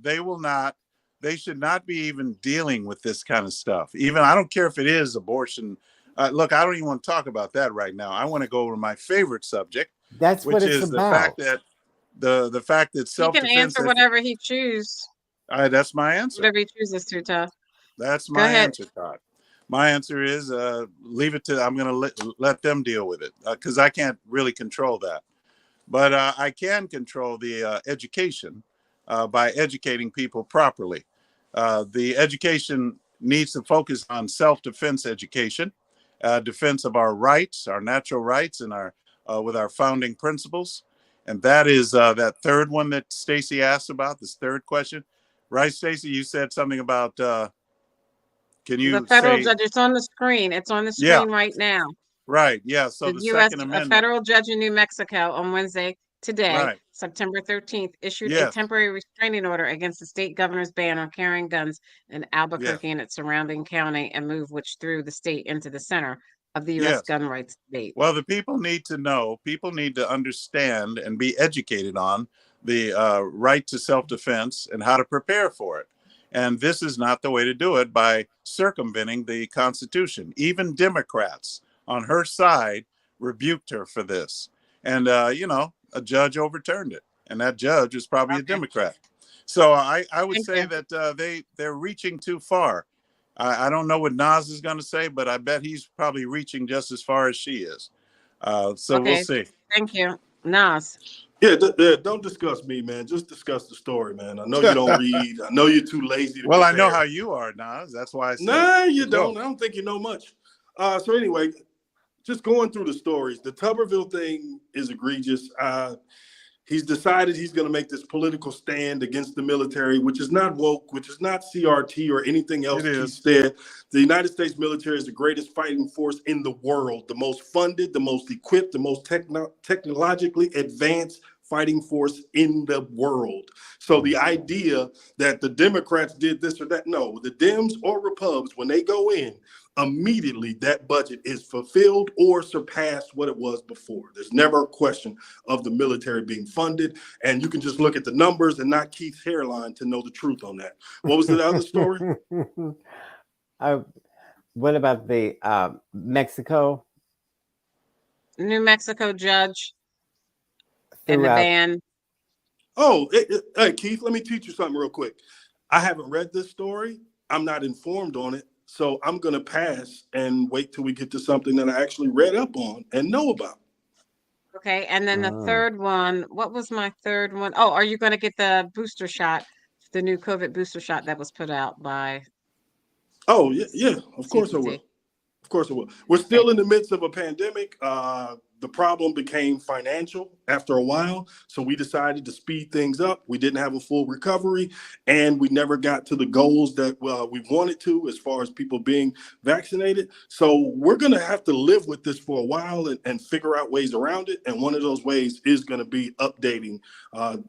S6: They will not they should not be even dealing with this kind of stuff. Even I don't care if it is abortion. Look, I don't even want to talk about that right now. I want to go over my favorite subject,
S5: That's what
S6: which
S5: it's
S6: is the fact
S5: about.
S6: that the fact that
S1: He can
S6: self-defense.
S1: answer whatever he chooses.
S6: That's my answer.
S1: Whatever he chooses to, Todd.
S6: That's
S1: Go
S6: my
S1: ahead.
S6: answer, Todd. My answer is leave it to. I'm going to let them deal with it because I can't really control that. But I can control the education by educating people properly. The education needs to focus on self-defense education, defense of our rights, our natural rights, and our with our founding principles. And that is that third one that Stacy asked about, this third question. Right, Stacy? You said something about, can you
S1: The federal
S6: say?
S1: judge, it's on the screen. It's on the
S6: Yeah,
S1: screen right now.
S6: right. Yeah. So the Second
S1: A
S6: Amendment.
S1: federal judge in New Mexico on Wednesday, today,
S6: Right.
S1: September 13th, issued a
S6: Yes.
S1: temporary restraining order against the state governor's ban on carrying guns in Albuquerque
S6: Yes.
S1: and its surrounding county, and move which threw the state into the center of the U.S.
S6: Yes.
S1: gun rights debate.
S6: Well, the people need to know, people need to understand and be educated on the right to self-defense and how to prepare for it. And this is not the way to do it, by circumventing the Constitution. Even Democrats on her side rebuked her for this. And, a judge overturned it. And that judge is probably a
S1: Okay.
S6: Democrat. So I would
S1: Thank
S6: say
S1: you.
S6: that they're reaching too far. I don't know what Nas is going to say, but I bet he's probably reaching just as far as she is. So we'll
S1: Okay.
S6: see.
S1: Thank you. Nas.
S4: Yeah, don't discuss me, man. Just discuss the story, man. I know you don't read. I know you're too lazy to
S6: Well, I
S4: prepare.
S6: know how you are, Nas. That's why I said.
S4: Nah, you
S6: Go.
S4: don't. I don't think you know much. So anyway, just going through the stories, the Tuberville thing is egregious. He's decided he's going to make this political stand against the military, which is not woke, which is not CRT or anything else.
S6: It
S4: He
S6: is.
S4: said the United States military is the greatest fighting force in the world, the most funded, the most equipped, the most technologically advanced fighting force in the world. So the idea that the Democrats did this or that, no, the Dems or Repubs, when they go in, immediately that budget is fulfilled or surpassed what it was before. There's never a question of the military being funded, and you can just look at the numbers and not Keith's hairline to know the truth on that. What was the other story?
S5: What about the Mexico?
S1: New Mexico judge and the
S5: Throughout.
S1: ban.
S4: Oh, hey, Keith, let me teach you something real quick. I haven't read this story. I'm not informed on it. So I'm going to pass and wait till we get to something that I actually read up on and know about.
S1: Okay. And then the third one, what was my third one? Oh, are you going to get the booster shot, the new COVID booster shot that was put out by?
S4: Oh, yeah, of course I will. Of course I will. We're still in the midst of a pandemic. The problem became financial after a while. So we decided to speed things up. We didn't have a full recovery, and we never got to the goals that we wanted to as far as people being vaccinated. So we're going to have to live with this for a while and figure out ways around it. And one of those ways is going to be updating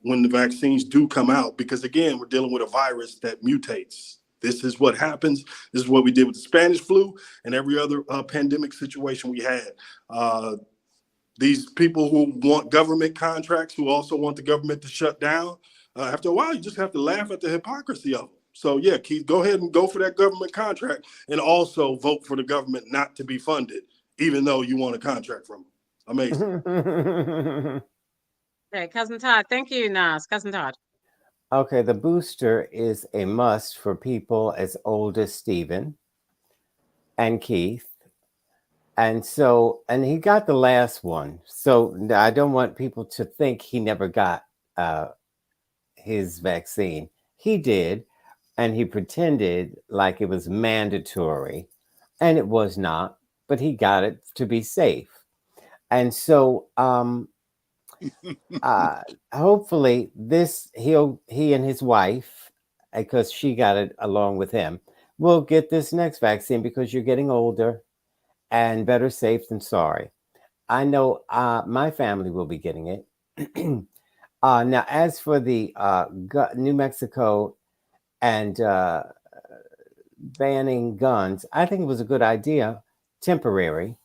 S4: when the vaccines do come out, because, again, we're dealing with a virus that mutates. This is what happens. This is what we did with the Spanish flu and every other pandemic situation we had. These people who want government contracts, who also want the government to shut down, after a while, you just have to laugh at the hypocrisy of them. So, yeah, Keith, go ahead and go for that government contract, and also vote for the government not to be funded, even though you want a contract from them. Amazing.
S1: Okay, Cousin Todd. Thank you, Nas. Cousin Todd.
S5: Okay, the booster is a must for people as old as Stephen and Keith. And he got the last one. So I don't want people to think he never got his vaccine. He did, and he pretended like it was mandatory, and it was not, but he got it to be safe. And so hopefully he and his wife, because she got it along with him, will get this next vaccine, because you're getting older, and better safe than sorry. I know my family will be getting it. Now, as for the New Mexico and banning guns, I think it was a good idea, temporary,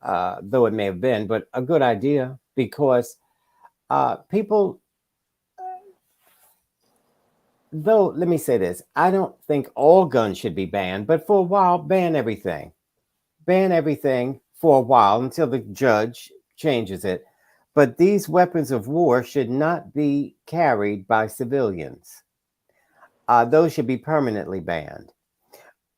S5: though it may have been, but a good idea, because people, Though, let me say this. I don't think all guns should be banned, but for a while, ban everything. Ban everything for a while until the judge changes it. But these weapons of war should not be carried by civilians. Those should be permanently banned.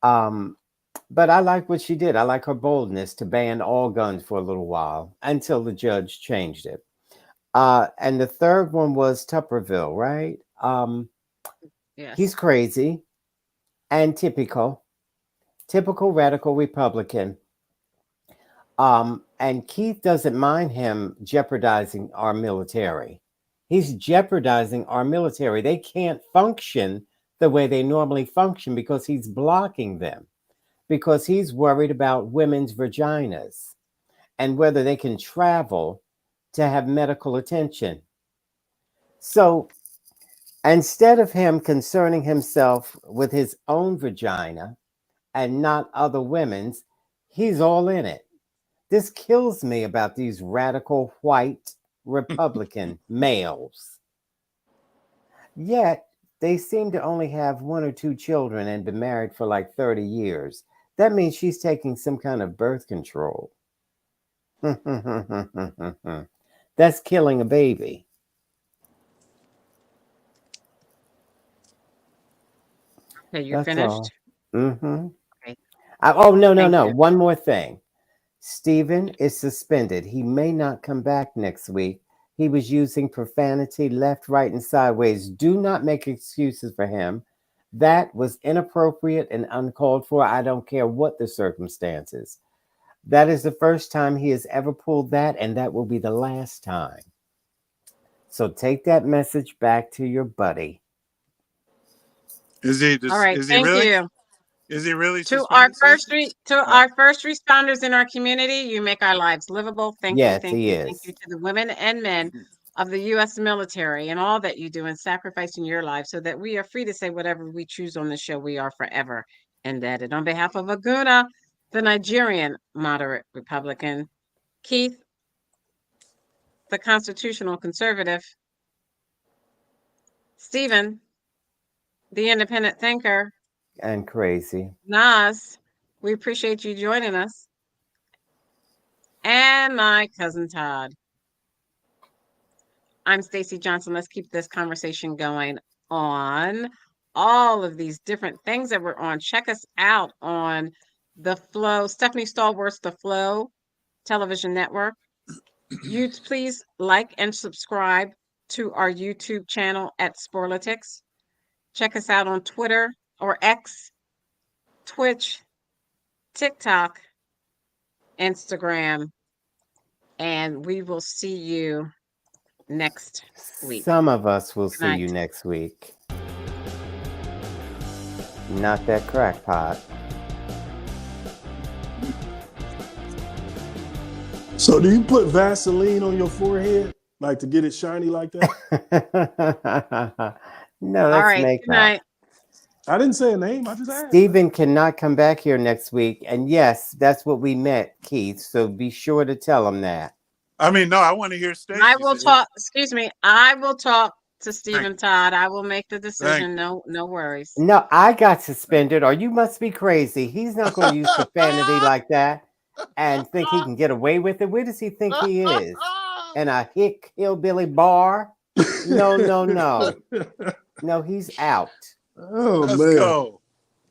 S5: But I like what she did. I like her boldness to ban all guns for a little while until the judge changed it. And the third one was Tupperville, right?
S1: Yes.
S5: He's crazy and typical radical Republican. And Keith doesn't mind him jeopardizing our military. He's jeopardizing our military. They can't function the way they normally function because he's blocking them, because he's worried about women's vaginas and whether they can travel to have medical attention. So instead of him concerning himself with his own vagina and not other women's, he's all in it. This kills me about these radical white Republican males. Yet they seem to only have 1 or 2 children and been married for like 30 years. That means she's taking some kind of birth control. That's killing a baby.
S1: Okay, you're finished?
S5: Mm-hmm.
S1: Okay.
S5: No. One more thing. Stephen is suspended. He may not come back next week. He was using profanity left, right, and sideways. Do not make excuses for him. That was inappropriate and uncalled for. I don't care what the circumstances. That is the first time he has ever pulled that, and that will be the last time. So take that message back to your buddy.
S6: Is he?
S1: All right,
S6: is he
S1: thank
S6: really?
S1: you.
S6: Is he really?
S1: To our first responders in our community, you make our lives livable. Thank you, thank you, thank you to the women and men of the U.S. military and all that you do in sacrificing your lives so that we are free to say whatever we choose on the show. We are forever indebted. On behalf of Aguna, the Nigerian moderate Republican, Keith, the constitutional conservative, Stephen, the independent thinker,
S5: and crazy,
S1: Nas, we appreciate you joining us, and my cousin Todd. I'm Stacey Johnson. Let's keep this conversation going on all of these different things that we're on. Check us out on The Flow, Stephanie Stallworth's The Flow television network. You please like and subscribe to our YouTube channel at SPORLITIKS. Check us out on Twitter or X, Twitch, TikTok, Instagram, and we will see you next week.
S5: Some of us will see you next week. Not that crackpot.
S4: So do you put Vaseline on your forehead, like to get it shiny like
S5: that? No, that's
S1: all right.
S5: makeup.
S1: Good night.
S4: I didn't say a name. I just asked.
S5: Stephen cannot come back here next week. And yes, that's what we met, Keith. So be sure to tell him that.
S6: I mean, no, I want to hear Stacey.
S1: I will talk. Excuse me. I will talk to Stephen Todd. I will make the decision. No worries.
S5: No, I got suspended, or you must be crazy. He's not going to use profanity like that and think he can get away with it. Where does he think he is? In a hick hillbilly bar? No. No, he's out.
S4: Oh,
S6: Let's
S4: man.
S6: go.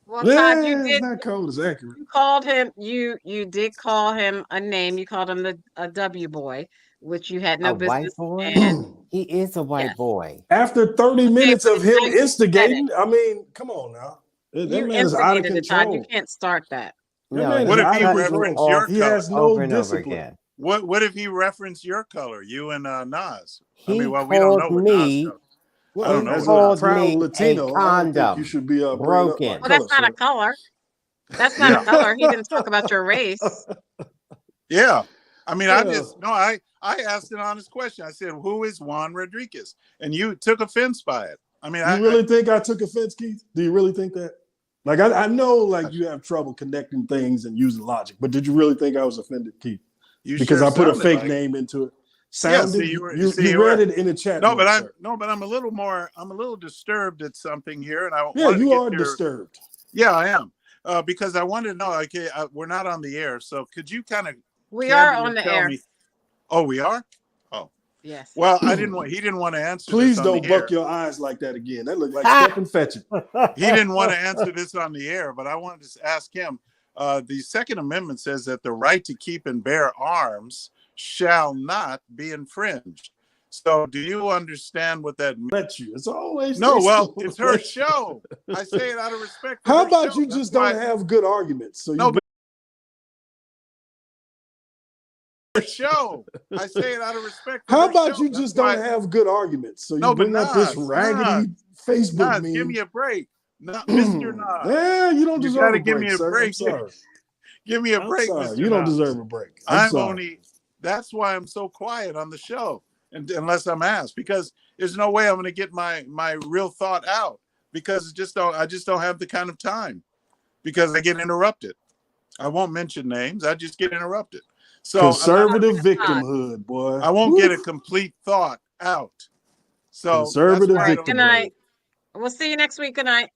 S1: Well, Todd, you did.
S4: It's not cold as accurate.
S1: You called him. You did call him a name. You called him a W boy, which you had no business.
S5: White boy?
S1: And
S5: he is a white boy.
S4: After 30 minutes of him instigating, I mean, come on now. That
S1: you
S4: man is out of
S1: instigated
S4: control.
S1: it, Todd. You can't start that.
S5: No,
S6: what if he referenced your color?
S4: He has no
S5: over and
S4: discipline.
S5: over again.
S6: What if he referenced your color, you and Nas?
S5: He
S6: I mean, well, we don't know what
S5: me.
S6: Nas color.
S4: Well,
S6: I don't know.
S4: as
S5: called
S4: a proud
S5: me
S4: Latino,
S5: a
S4: I don't think
S5: condom.
S4: you should be
S5: Broken.
S1: Well, that's not a color. That's not a color. He didn't talk about your race.
S6: Yeah. I mean, I asked an honest question. I said, who is Juan Rodriguez? And you took offense by it. I mean,
S4: you really think I took offense, Keith? Do you really think that? Like, I know, like, you have trouble connecting things and using logic, but did you really think I was offended, Keith? Because I put a fake name into it. sounded.
S6: see,
S4: you read it in the chat.
S6: No, but
S4: sir.
S6: I'm a little disturbed at something here, and I
S4: Yeah, you are disturbed.
S6: Yeah, I am, because I wanted to know. Okay, we're not on the air, so could you kind of?
S1: We are on the air.
S6: Oh, we are. Oh,
S1: yes.
S6: Well, He didn't want to answer.
S4: Please
S6: this
S4: don't
S6: on the
S4: buck
S6: air.
S4: your eyes like that again. That looked like Stephen Fetchit.
S6: He didn't want to answer this on the air, but I wanted to ask him. The Second Amendment says that the right to keep and bear arms shall not be infringed. So, do you understand what that means?
S4: Bet you. It's always
S6: no. Well, it's her show. I say it out of respect.
S4: How about you just don't have good arguments? So
S6: no, but show. I say it out of respect.
S4: How about you just don't have good arguments? So you bring up this raggedy Facebook meme.
S6: Give me a break. Not Mr. Nas.
S4: Yeah, you don't deserve a break.
S6: Give me a break. Give me a break, Mr.
S4: You don't deserve a break. I'm sorry.
S6: That's why I'm so quiet on the show, unless I'm asked, because there's no way I'm going to get my real thought out, because I just don't have the kind of time, because I get interrupted. I won't mention names. I just get interrupted. So
S4: conservative victimhood, boy.
S6: I won't get a complete thought out. So
S4: conservative victimhood.
S1: Good night. We'll see you next week. Good night.